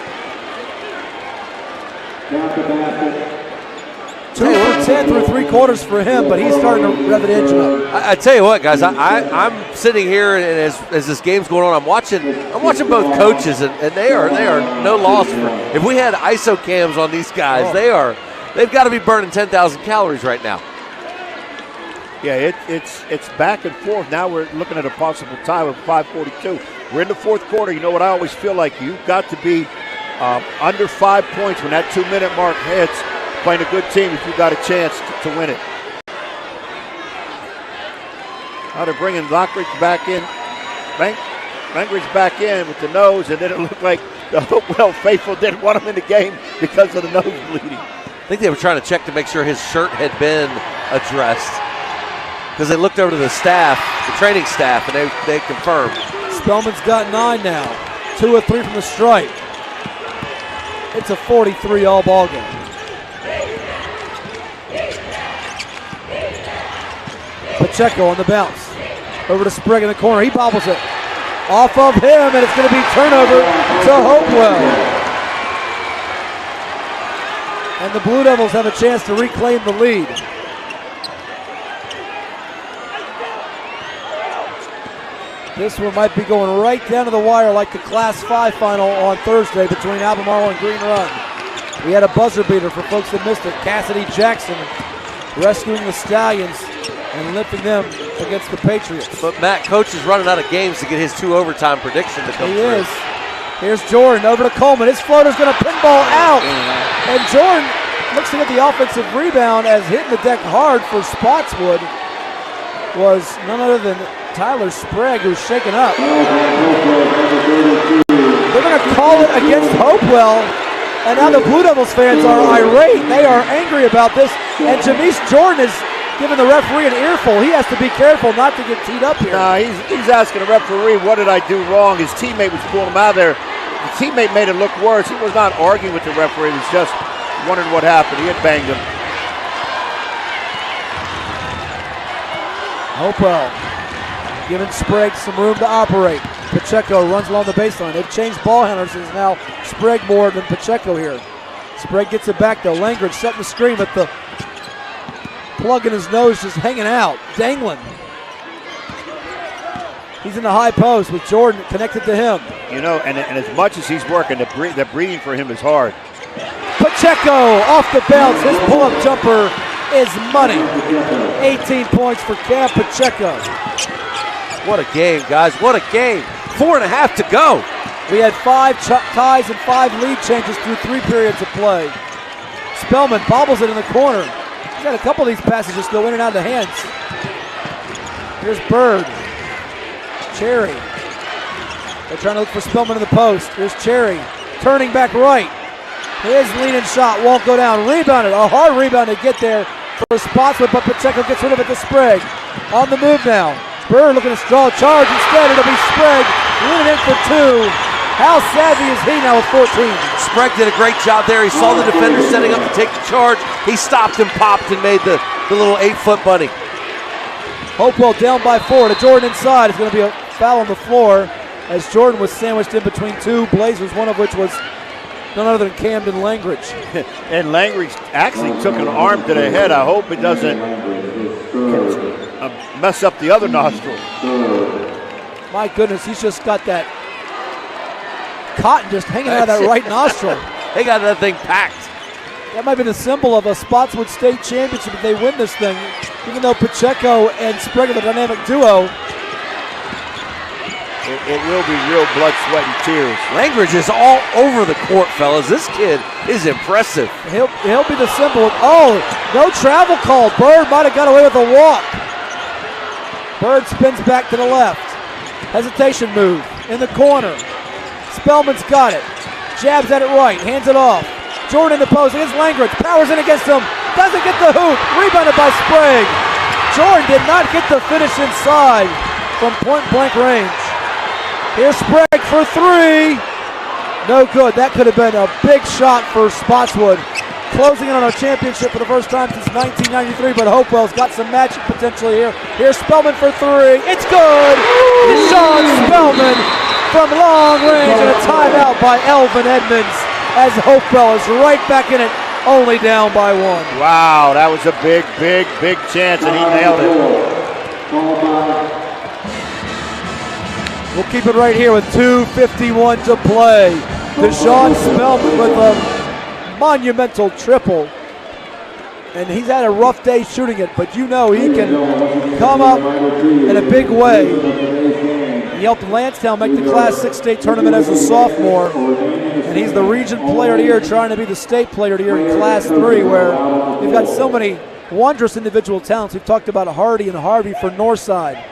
2 for 10 through 3 quarters for him, but he's starting to rev the engine up. I tell you what, guys, I'm sitting here, and as this game's going on, I'm watching both coaches, and they are no loss. If we had ISO cams on these guys, they've got to be burning 10,000 calories right now. Yeah, it's back and forth. Now we're looking at a possible tie of 5:42. We're in the fourth quarter. You know what I always feel like? You've got to be under 5 points when that 2-minute mark hits. Playing a good team if you've got a chance to win it. Now they're bringing Lockridge back in. Langridge back in with the nose, and then it looked like the Hopewell faithful didn't want him in the game because of the nose bleeding. I think they were trying to check to make sure his shirt had been addressed, because they looked over to the staff, the training staff, and they confirmed. Spellman's got 9 now. 2 of 3 from the stripe. It's a 43 all ball game. Pacheco on the bounce. Over to Sprague in the corner. He bobbles it. Off of him, and it's going to be turnover to Hopewell. And the Blue Devils have a chance to reclaim the lead. This one might be going right down to the wire like the Class 5 final on Thursday between Albemarle and Green Run. We had a buzzer beater for folks that missed it. Cassidy Jackson rescuing the Stallions and lifting them against the Patriots. But Matt, coach is running out of games to get his 2 overtime prediction to come through. He is. Here's Jordan over to Coleman. His floater's going to pinball out. And Jordan looks to get the offensive rebound, as hitting the deck hard for Spotswood was none other than Tyler Sprague, who's shaken up. They're going to call it against Hopewell. And now the Blue Devils fans are irate. They are angry about this. And Jameis Jordan is giving the referee an earful. He has to be careful not to get teed up here. Nah, he's asking the referee, what did I do wrong? His teammate was pulling him out of there. The teammate made it look worse. He was not arguing with the referee. He was just wondering what happened. He had banged him. Hopewell giving Sprague some room to operate. Pacheco runs along the baseline. They've changed ball handlers. It's now Sprague more than Pacheco here. Sprague gets it back though. Langridge setting the screen, but the plug in his nose just hanging out, dangling. He's in the high post with Jordan connected to him. You know, and as much as he's working, the breathing for him is hard. Pacheco off the bounce. His pull-up jumper is money. 18 points for Cam Pacheco. What a game, guys. What a game. 4.5 to go. We had 5 ties and 5 lead changes through 3 periods of play. Spellman bobbles it in the corner. He's got a couple of these passes just go in and out of the hands. Here's Bird. Cherry. They're trying to look for Spellman in the post. Here's Cherry. Turning back right. His leaning shot won't go down. Rebounded. A hard rebound to get there for Spotswood, but Pacheco gets rid of it to Sprague. On the move now. Bird looking to draw a charge. Instead, it'll be Sprague leaning in for 2. How savvy is he now with 14? Sprague did a great job there. He saw the defender setting up to take the charge. He stopped and popped and made the little 8-foot bunny. Hopewell down by 4 to Jordan inside. It's going to be a foul on the floor as Jordan was sandwiched in between 2 Blazers, one of which was none other than Camden Langridge. And Langridge actually took an arm to the head. I hope it doesn't mess up the other nostril. My goodness, he's just got that cotton just hanging out of that right nostril. They got that thing packed. That might be the symbol of a Spotswood State Championship if they win this thing. Even though Pacheco and Sprague are the dynamic duo. It will be real blood, sweat, and tears. Langridge is all over the court, fellas. This kid is impressive. He'll be the symbol. Oh, no travel call. Bird might have got away with a walk. Bird spins back to the left. Hesitation move in the corner. Spellman's got it. Jabs at it right. Hands it off. Jordan in the post against Langridge. Powers in against him. Doesn't get the hoop. Rebounded by Sprague. Jordan did not get the finish inside from point blank range. Here's Sprague for 3. No good. That could have been a big shot for Spotswood. closing in on our championship for the first time since 1993, but Hopewell's got some magic potential here. Here's Spellman for three. It's good! Sean Spellman from long range, and a timeout by Elvin Edmonds as Hopewell is right back in it, only down by one. Wow, that was a big chance, and he nailed it. We'll keep it right here with 2:51 to play. Deshaun Spellman with a monumental triple. And he's had a rough day shooting it, but you know he can come up in a big way. He helped Lansdowne make the Class 6 state tournament as a sophomore. And he's the region player of the year, trying to be the state player of the year in Class 3, where they've got so many wondrous individual talents. We've talked about Hardy and Harvey for Northside.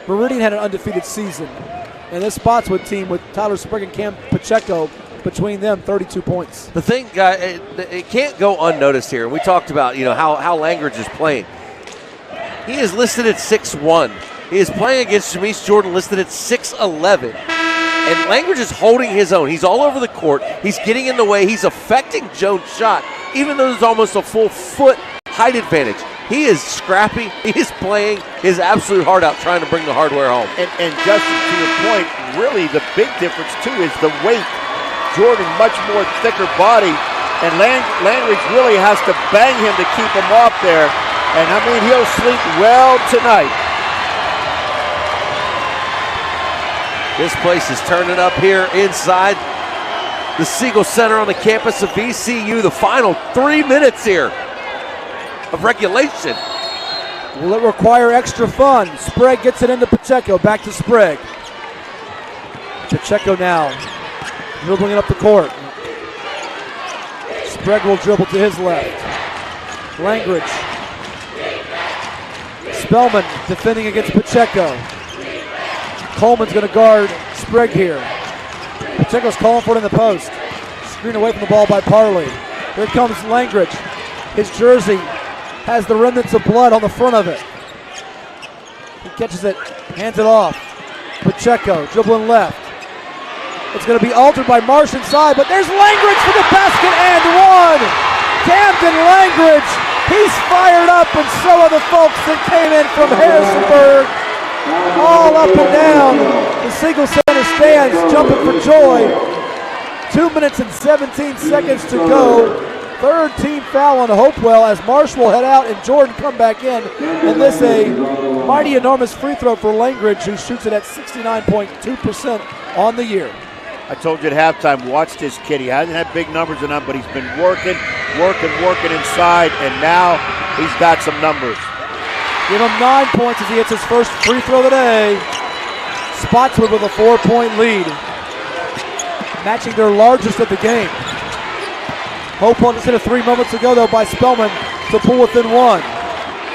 Meridian had an undefeated season. And this Spotswood team with Tyler Sprague and Cam Pacheco, between them, 32 points. The thing, it can't go unnoticed here. We talked about, how Langridge is playing. He is listed at 6'1". He is playing against Jameis Jordan, listed at 6'11". And Langridge is holding his own. He's all over the court. He's getting in the way. He's affecting Jones' shot, even though there's almost a full foot height advantage. He is scrappy. He is playing his absolute heart out, trying to bring the hardware home. And Justin, to your point, really the big difference, too, is the weight. Jordan, much more thicker body, and Langridge really has to bang him to keep him off there. And, I mean, he'll sleep well tonight. This place is turning up here inside the Siegel Center on the campus of VCU. The final 3 minutes here of regulation. Will it require extra fun? Sprague gets it into Pacheco. Back to Sprague. Pacheco now dribbling it up the court. Sprague will dribble to his left. Langridge. Spellman defending against Pacheco. Coleman's going to guard Sprague here. Pacheco's calling for it in the post. Screen away from the ball by Parley. Here comes Langridge. His jersey has the remnants of blood on the front of it. He catches it, hands it off. Pacheco dribbling left. It's going to be altered by Marsh inside, but there's Langridge for the basket and one! Camden Langridge, he's fired up, and so are the folks that came in from Harrisonburg. All up and down the Siegel Center stands, jumping for joy. 2 minutes and 17 seconds to go. Third team foul on Hopewell as Marsh will head out and Jordan come back in. And this a mighty enormous free throw for Langridge, who shoots it at 69.2% on the year. I told you at halftime, watch this kid. He hasn't had big numbers enough, but he's been working inside, and now he's got some numbers. Give him 9 points as he hits his first free throw of the day. Spotswood with a 4-point lead, matching their largest of the game. Hopewell just hit a three moments ago, though, by Spellman to pull within one.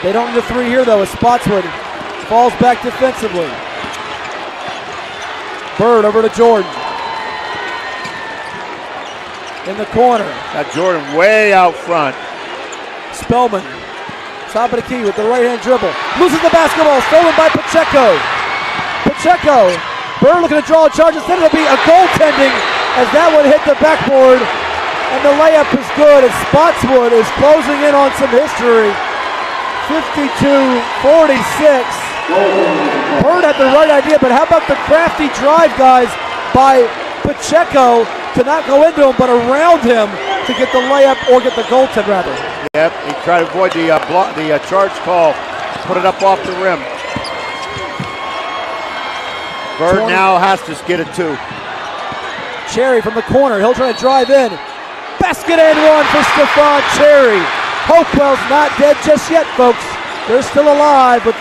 They don't need a three here, though, as Spotswood falls back defensively. Bird over to Jordan. In the corner. Got Jordan way out front. Spellman, top of the key with the right-hand dribble. Loses the basketball, stolen by Pacheco. Pacheco, Bird looking to draw a charge. Instead it'll be a goaltending as that one hit the backboard. And the layup is good as Spotswood is closing in on some history. 52-46. Bird had the right idea, but how about the crafty drive, guys, by Pacheco to not go into him, but around him to get the layup or get the goaltend, rather. Yep, he tried to avoid the charge call, put it up off the rim. Bird now has to get it too. Cherry from the corner, he'll try to drive in. Basket and one for Stephon Cherry. Hopewell's not dead just yet, folks. They're still alive with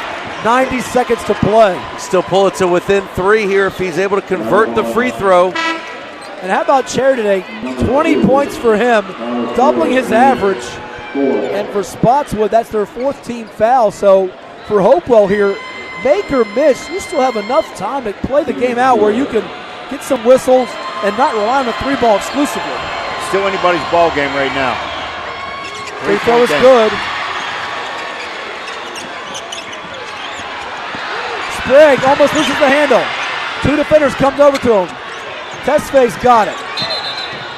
90 seconds to play. Still pull it to within three here if he's able to convert the free throw. And how about Cherry today? 20 points for him, doubling his average. And for Spotswood, that's their fourth team foul. So for Hopewell here, make or miss, you still have enough time to play the game out where you can get some whistles and not rely on the three ball exclusively. Still anybody's ball game right now. Free throw is good. Sprague almost loses the handle. Two defenders comes over to him. Testface got it.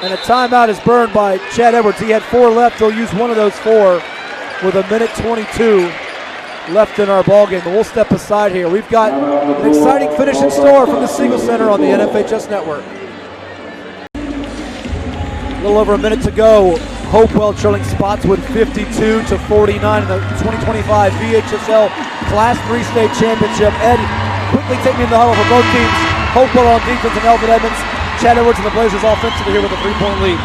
And a timeout is burned by Chad Edwards. He had 4 left. He'll use one of those 4 with 1:22 left in our ballgame. But we'll step aside here. We've got an exciting finish in store from the Siegel Center on the NFHS Network. A little over a minute to go. Hopewell trailing Spotswood 52-49 in the 2025 VHSL Class 3 State Championship. Ed, quickly take me in the huddle for both teams. Hopewell on defense and Elvin Edmonds. Chad Edwards and the Blazers offensively here with a 3-point lead.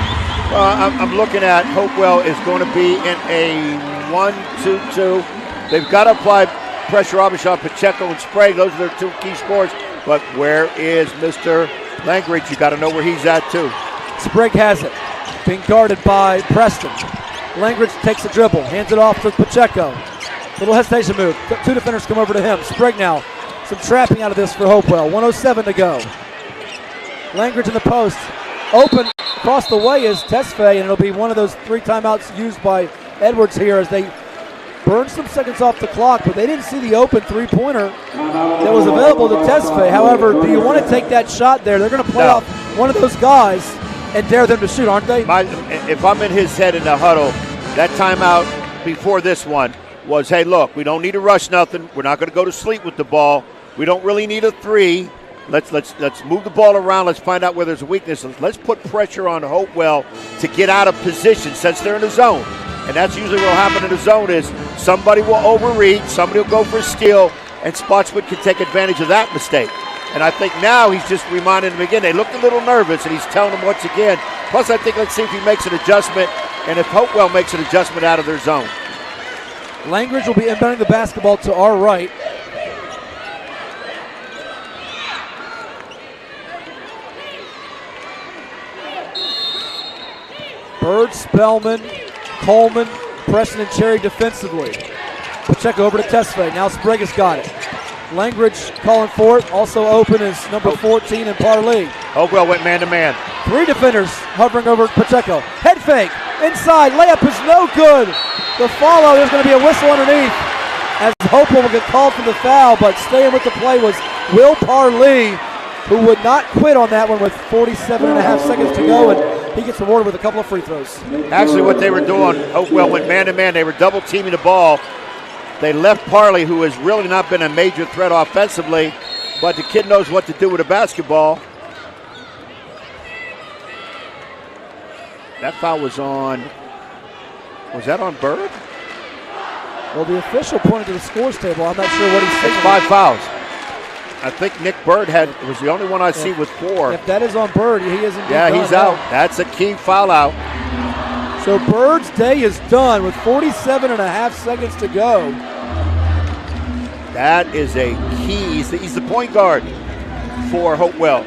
Well, I'm looking at Hopewell is going to be in a 1-2-2. They've got to apply pressure, obviously, on Pacheco and Sprague. Those are their 2 key scores. But where is Mr. Langridge? You got to know where he's at, too. Sprague has it. Being guarded by Preston. Langridge takes a dribble, hands it off to Pacheco. Little hesitation move. 2 defenders come over to him. Sprague now. Some trapping out of this for Hopewell. 1:07 to go. Langridge in the post. Open across the way is Tesfaye, and it'll be one of those 3 timeouts used by Edwards here as they burn some seconds off the clock, but they didn't see the open 3-pointer that was available to Tesfaye. However, do you want to take that shot there? They're going to play off one of those guys and dare them to shoot, aren't they? If I'm in his head in the huddle, that timeout before this one was, hey, look, we don't need to rush nothing. We're not going to go to sleep with the ball. We don't really need a 3. Let's move the ball around. Let's find out where there's a weakness. Let's put pressure on Hopewell to get out of position since they're in the zone. And that's usually what will happen in the zone is somebody will overreach, somebody will go for a steal, and Spotswood can take advantage of that mistake. And I think now he's just reminding them again. They looked a little nervous, and he's telling them once again. Plus, I think let's see if he makes an adjustment, and if Hopewell makes an adjustment out of their zone. Langridge will be inbounding the basketball to our right. Bird, Spellman, Coleman, Preston, and Cherry defensively. Pacheco over to Tesfaye. Now Sprague has got it. Langridge calling for it. Also open is number 14 in Parley. Hopewell went man-to-man. 3 defenders hovering over Pacheco. Head fake. Inside. Layup is no good. The follow, there's going to be a whistle underneath as Hopewell will get called for the foul, but staying with the play was Will Parley, who would not quit on that one with 47.5 seconds to go, and he gets rewarded with a couple of free throws. Actually, what they were doing, Hopewell went man-to-man. They were double-teaming the ball. They left Parley, who has really not been a major threat offensively, but the kid knows what to do with a basketball. That foul was that on Bird? Well, the official pointed to the scores table. I'm not sure what he's saying. It's 5 fouls. I think Nick Bird was the only one I see with 4. If that is on Bird, he isn't. Yeah, he's out. That's a key foul out. So Bird's day is done with 47.5 seconds to go. That is a key. He's the point guard for Hopewell.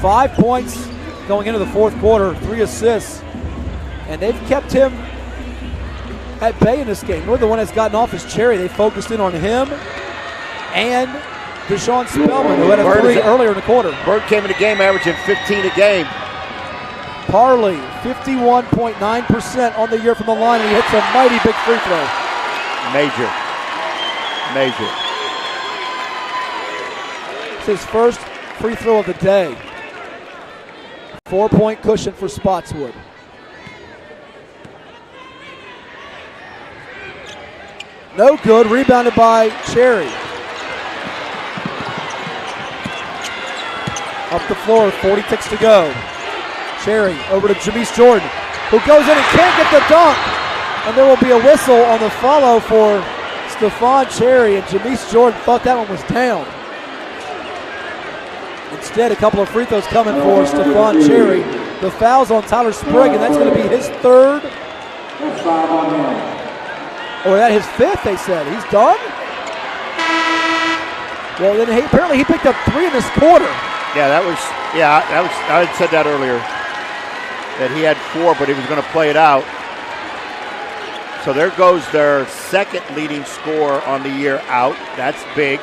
5 points going into the 4th quarter, 3 assists, and they've kept him at bay in this game. Nor the one that's gotten off is Cherry. They focused in on him and Deshaun Spellman, who had a 3 earlier in the quarter. Bird came in the game averaging 15 a game. Parley, 51.9% on the year from the line, and he hits a mighty big free throw. Major. It's his first free throw of the day. 4-point cushion for Spotswood. No good, rebounded by Cherry. Up the floor with 40 ticks to go. Cherry over to Jameis Jordan, who goes in and can't get the dunk. And there will be a whistle on the follow for Stephon Cherry, and Jameis Jordan thought that one was down. Instead, a couple of free throws coming for Stephon Cherry. The foul's on Tyler Sprague, and that's going to be his 3rd. Or that his 5th, they said. He's done? Well, then apparently he picked up 3 in this quarter. I had said that earlier, that he had 4, but he was going to play it out. So there goes their 2nd leading scorer on the year out. That's big.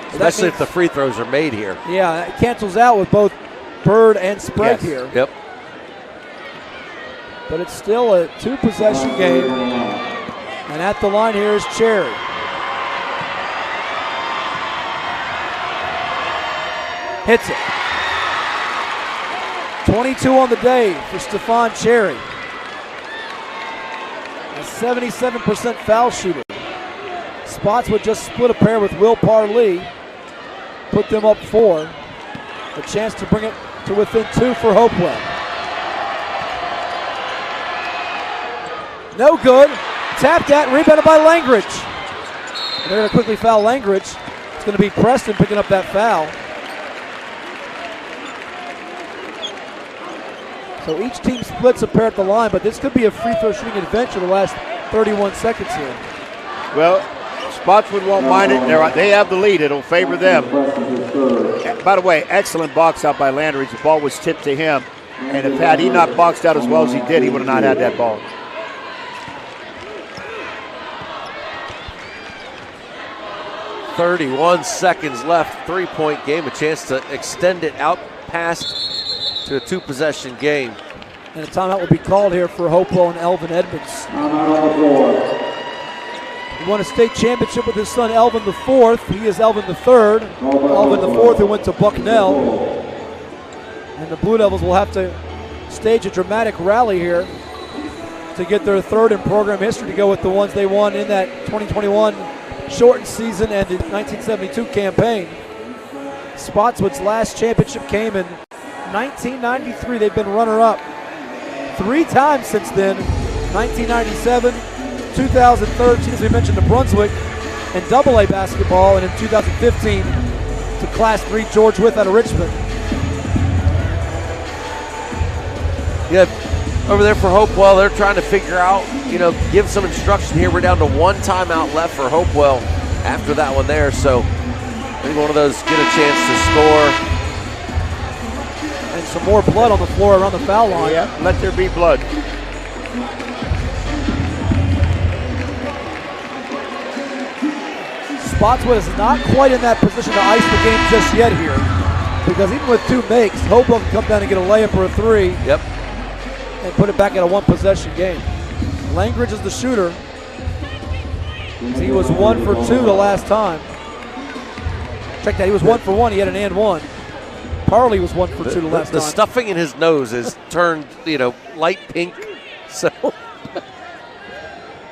Especially if the free throws are made here. Yeah, it cancels out with both Bird and Sprague here. Yep. But it's still a 2-possession game. And at the line here is Cherry. Hits it. 22 on the day for Stefan Cherry. A 77% foul shooter. Spotswood just split a pair with Will Parlee. Put them up 4. A chance to bring it to within 2 for Hopewell. No good. Tapped at, rebounded by Langridge. They're going to quickly foul Langridge. It's going to be Preston picking up that foul. So each team splits a pair at the line, but this could be a free throw shooting adventure the last 31 seconds here. Well, Spotswood won't mind it. They have the lead. It'll favor them. By the way, excellent box out by Landry. The ball was tipped to him. And had he not boxed out as well as he did, he would have not had that ball. .31 seconds left. 3-point game. A chance to extend it out past to a 2-possession game. And a timeout will be called here for Hopewell and Elvin Edmonds. He won a state championship with his son Elvin the Fourth. He is Elvin the Third. Elvin the Fourth, who went to Bucknell. And the Blue Devils will have to stage a dramatic rally here to get their 3rd in program history to go with the ones they won in that 2021 shortened season and the 1972 campaign. Spotswood's last championship came in 1993. They've been runner-up 3 times since then. 1997, 2013, as we mentioned, to Brunswick and AA basketball, and in 2015 to Class 3 George Wythe out of Richmond. Yeah, over there for Hopewell, they're trying to figure out, give some instruction here. We're down to 1 timeout left for Hopewell after that one there, so maybe one of those get a chance to score. And some more blood on the floor around the foul line. Yeah, let there be blood. Spotswood is not quite in that position to ice the game just yet here, because even with 2 makes, Hopewell can come down and get a layup or a 3. Yep. And put it back at a 1-possession game. Langridge is the shooter. He was 1 for 2 the last time. Check that, he was 1 for 1. He had an and 1. Parley was 1 for 2 the last time. The stuffing in his nose is turned, light pink. So,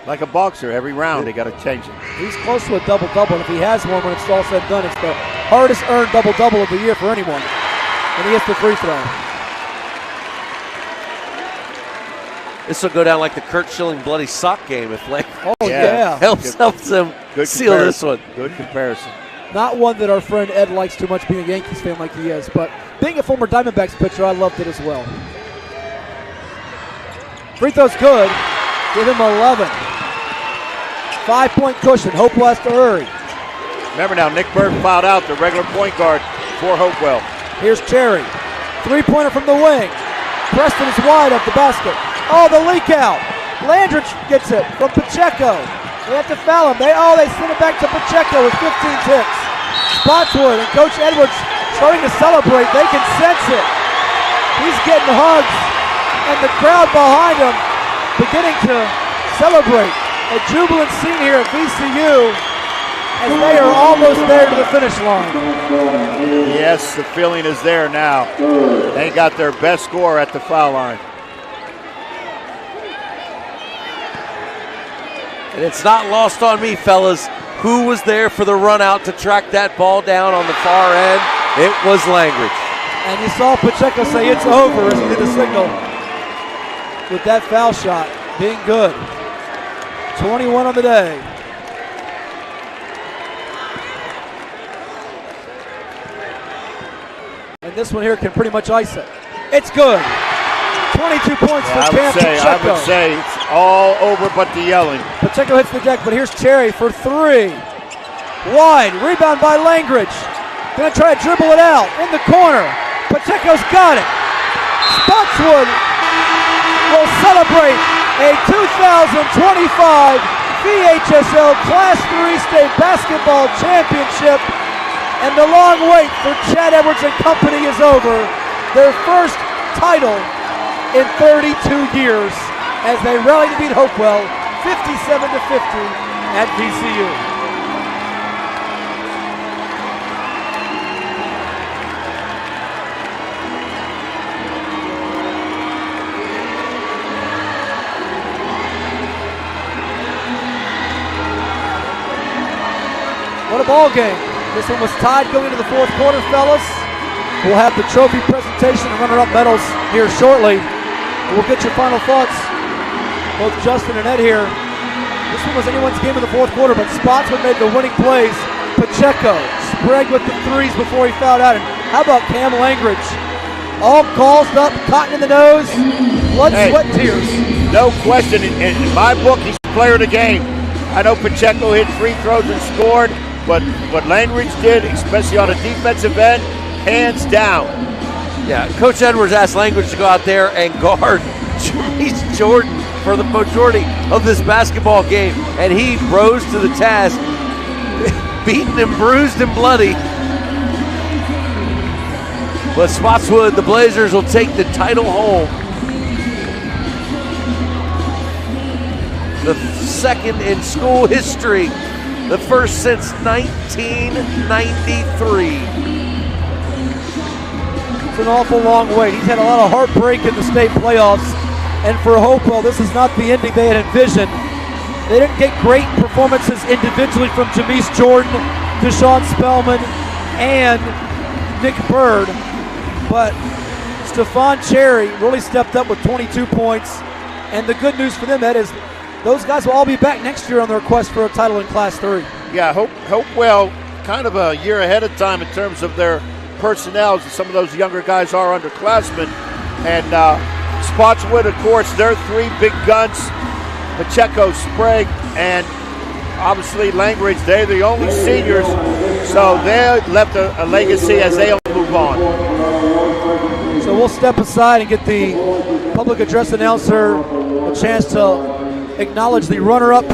like a boxer, every round they got to change it. He's close to a double-double, and if he has one when it's all said and done, it's the hardest earned double-double of the year for anyone. And he hits the free throw. This will go down like the Kurt Schilling bloody sock game if Langridge helps them seal this one. Good comparison. Not one that our friend Ed likes too much, being a Yankees fan like he is, but being a former Diamondbacks pitcher, I loved it as well. Free throw's good. Give him 11. 5-point cushion. Hopewell has to hurry. Remember now, Nick Burke fouled out, the regular point guard for Hopewell. Here's Cherry. 3-pointer from the wing. Preston is wide of the basket. Oh, the leak out. Landridge gets it from Pacheco. They have to foul him. They send it back to Pacheco with 15 ticks. Spotswood and Coach Edwards starting to celebrate. They can sense it. He's getting hugs, and the crowd behind him beginning to celebrate. A jubilant scene here at VCU as they are almost there to the finish line. Yes, the feeling is there now. They got their best score at the foul line. And it's not lost on me, fellas, who was there for the run out to track that ball down on the far end. It was Langridge. And you saw Pacheco say it's over as he did the signal with that foul shot being good. 21 on the day. And this one here can pretty much ice it. It's good. 22 points for Cam Pacheco. I would say it's all over but the yelling. Pacheco hits the deck, but here's Cherry for 3. Wide, rebound by Langridge. Gonna try to dribble it out in the corner. Pacheco's got it. Spotswood will celebrate a 2025 VHSL Class 3 State Basketball Championship. And the long wait for Chad Edwards and company is over. Their first title in 32 years as they rally to beat Hopewell 57-50 at VCU. ball game. This one was tied going into the fourth quarter, fellas. We'll have the trophy presentation and runner-up medals here shortly. We'll get your final thoughts, both Justin and Ed here. This one was anyone's game in the fourth quarter, but Spotswood made the winning plays. Pacheco, Sprague with the threes before he fouled out. And how about Cam Langridge? All gauzzed up, cotton in the nose, blood, sweat, and tears. No question. In my book, he's the player of the game. I know Pacheco hit free throws and scored, but what Langridge did, especially on the defensive end, hands down. Yeah, Coach Edwards asked Langridge to go out there and guard Jameis Jordan for the majority of this basketball game, and he rose to the task, beaten and bruised and bloody. But Spotswood, the Blazers, will take the title home. The second in school history, the first since 1993. It's an awful long wait. He's had a lot of heartbreak in the state playoffs, and for Hopewell, this is not the ending they had envisioned. They didn't get great performances individually from Jameis Jordan, Deshaun Spellman, and Nick Bird, but Stephon Cherry really stepped up with 22 points, and the good news for them, Ed, is those guys will all be back next year on their quest for a title in Class 3. Yeah, Hopewell kind of a year ahead of time in terms of their personnel. Some of those younger guys are underclassmen. And Spotswood, of course, their three big guns, Pacheco, Sprague, and obviously Langridge, they're the only seniors, so they left a legacy as they'll move on. So we'll step aside and get the public address announcer a chance to acknowledge the runner-up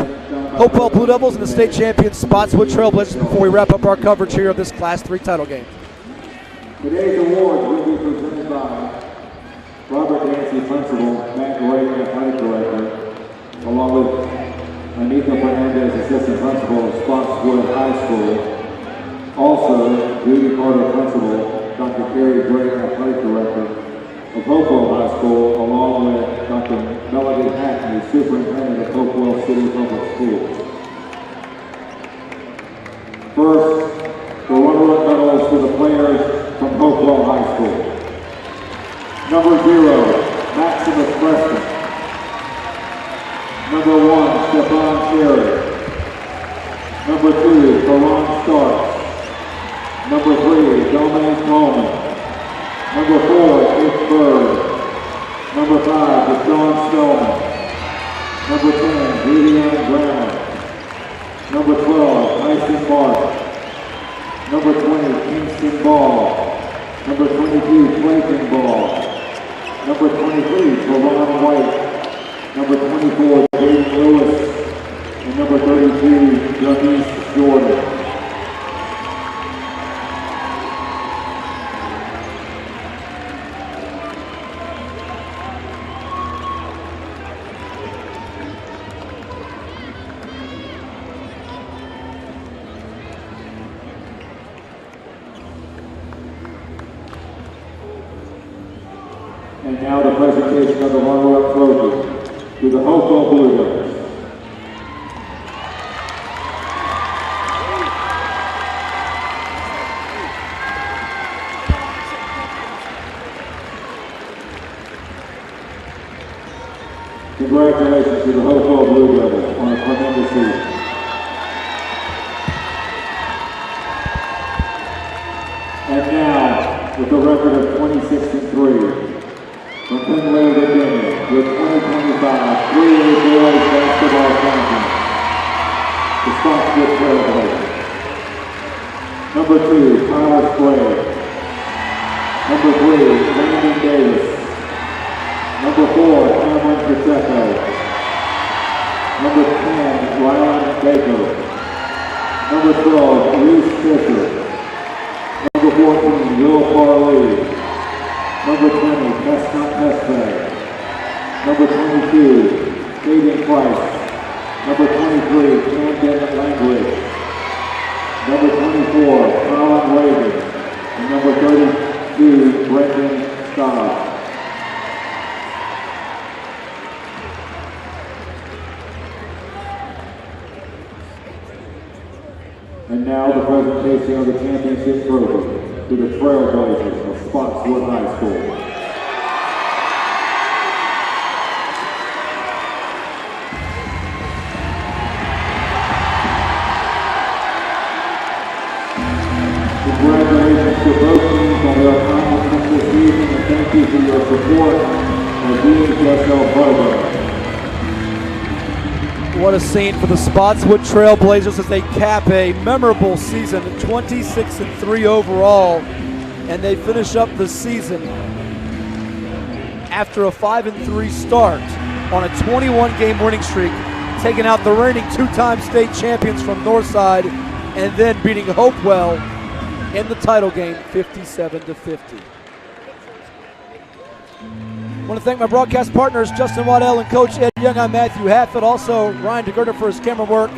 Hopewell Blue Devils and the state champion Spotswood Trailblazers before we wrap up our coverage here of this Class 3 title game. Today's awards will be presented by Robert Dancy, Principal, Matt Gray, Athletic Director, along with Anita Fernandez, Assistant Principal of Spotswood High School. Also, Judy Carter, Principal, Dr. Carrie Gray, Athletic Director of Hopewell High School, along with Dr. Melody Hackney, Superintendent of Hopewell City Public Schools. First, the runner-up medals for the players from Hopewell High School. Number 0, Maximus Preston. Number 1, Stephon Cherry. Number 2, Karan Starks. Number 3, Domain Coleman. Number 4, Nick Bird. Number 5, Deshaun Spellman. Number 10, Vivian Brown. Number 12, Tyson Mark. Number 20, Kingston Ball. Number 22, Clayton Ball. Number 23, Teron White. Number 24, Jaden Lewis. And number 32, Jameis Jordan. And now the presentation of the runner-up trophy to the Hopewell Blue Devils. Congratulations to the Hopewell Blue Devils on a tremendous season. And now, with a record of 26-3, from Penley, Virginia, with 2025 3A Boys Basketball Champion, the Spotswood Trailblazers. Number 2, Tyler Sprague. Number 3, Landon Davis. Number 4, Cameron Pacheco. Number 10, Ryan Baker. Number 12, Reese Fisher. Number 14, Will Farley. Number 20, Prescott Pesbay. Number 22, Caden Price. Number 23, Camden Langridge. Number 24, Colin Raven. And number 32, Brendan Scott. And now the presentation of the championship trophy to the Trailblazers of Spotswood High School. Congratulations to both teams on their accomplishments this season, and thank you for your support of VHSL program. What a scene for the Spotswood Trailblazers as they cap a memorable season, 26-3 overall, and they finish up the season after a 5-3 start on a 21-game winning streak, taking out the reigning two-time state champions from Northside, and then beating Hopewell in the title game 57-50. I want to thank my broadcast partners, Justin Waddell and Coach Ed Young. I'm Matthew Hatfield. Also, Ryan DeGerda for his camera work.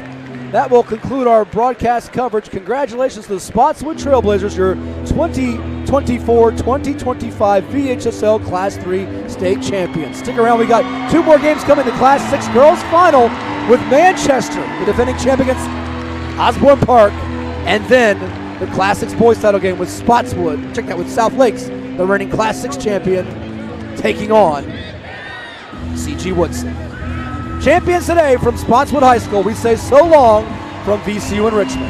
That will conclude our broadcast coverage. Congratulations to the Spotswood Trailblazers, your 2024-2025 VHSL Class 3 state champions. Stick around. We got 2 more games coming. The Class 6 girls final with Manchester, the defending champ against Osborne Park. And then the Class 6 boys title game with Spotswood. Check that with South Lakes, the reigning Class 6 champion, taking on C.G. Woodson. Champions today from Spotswood High School. We say so long from VCU in Richmond.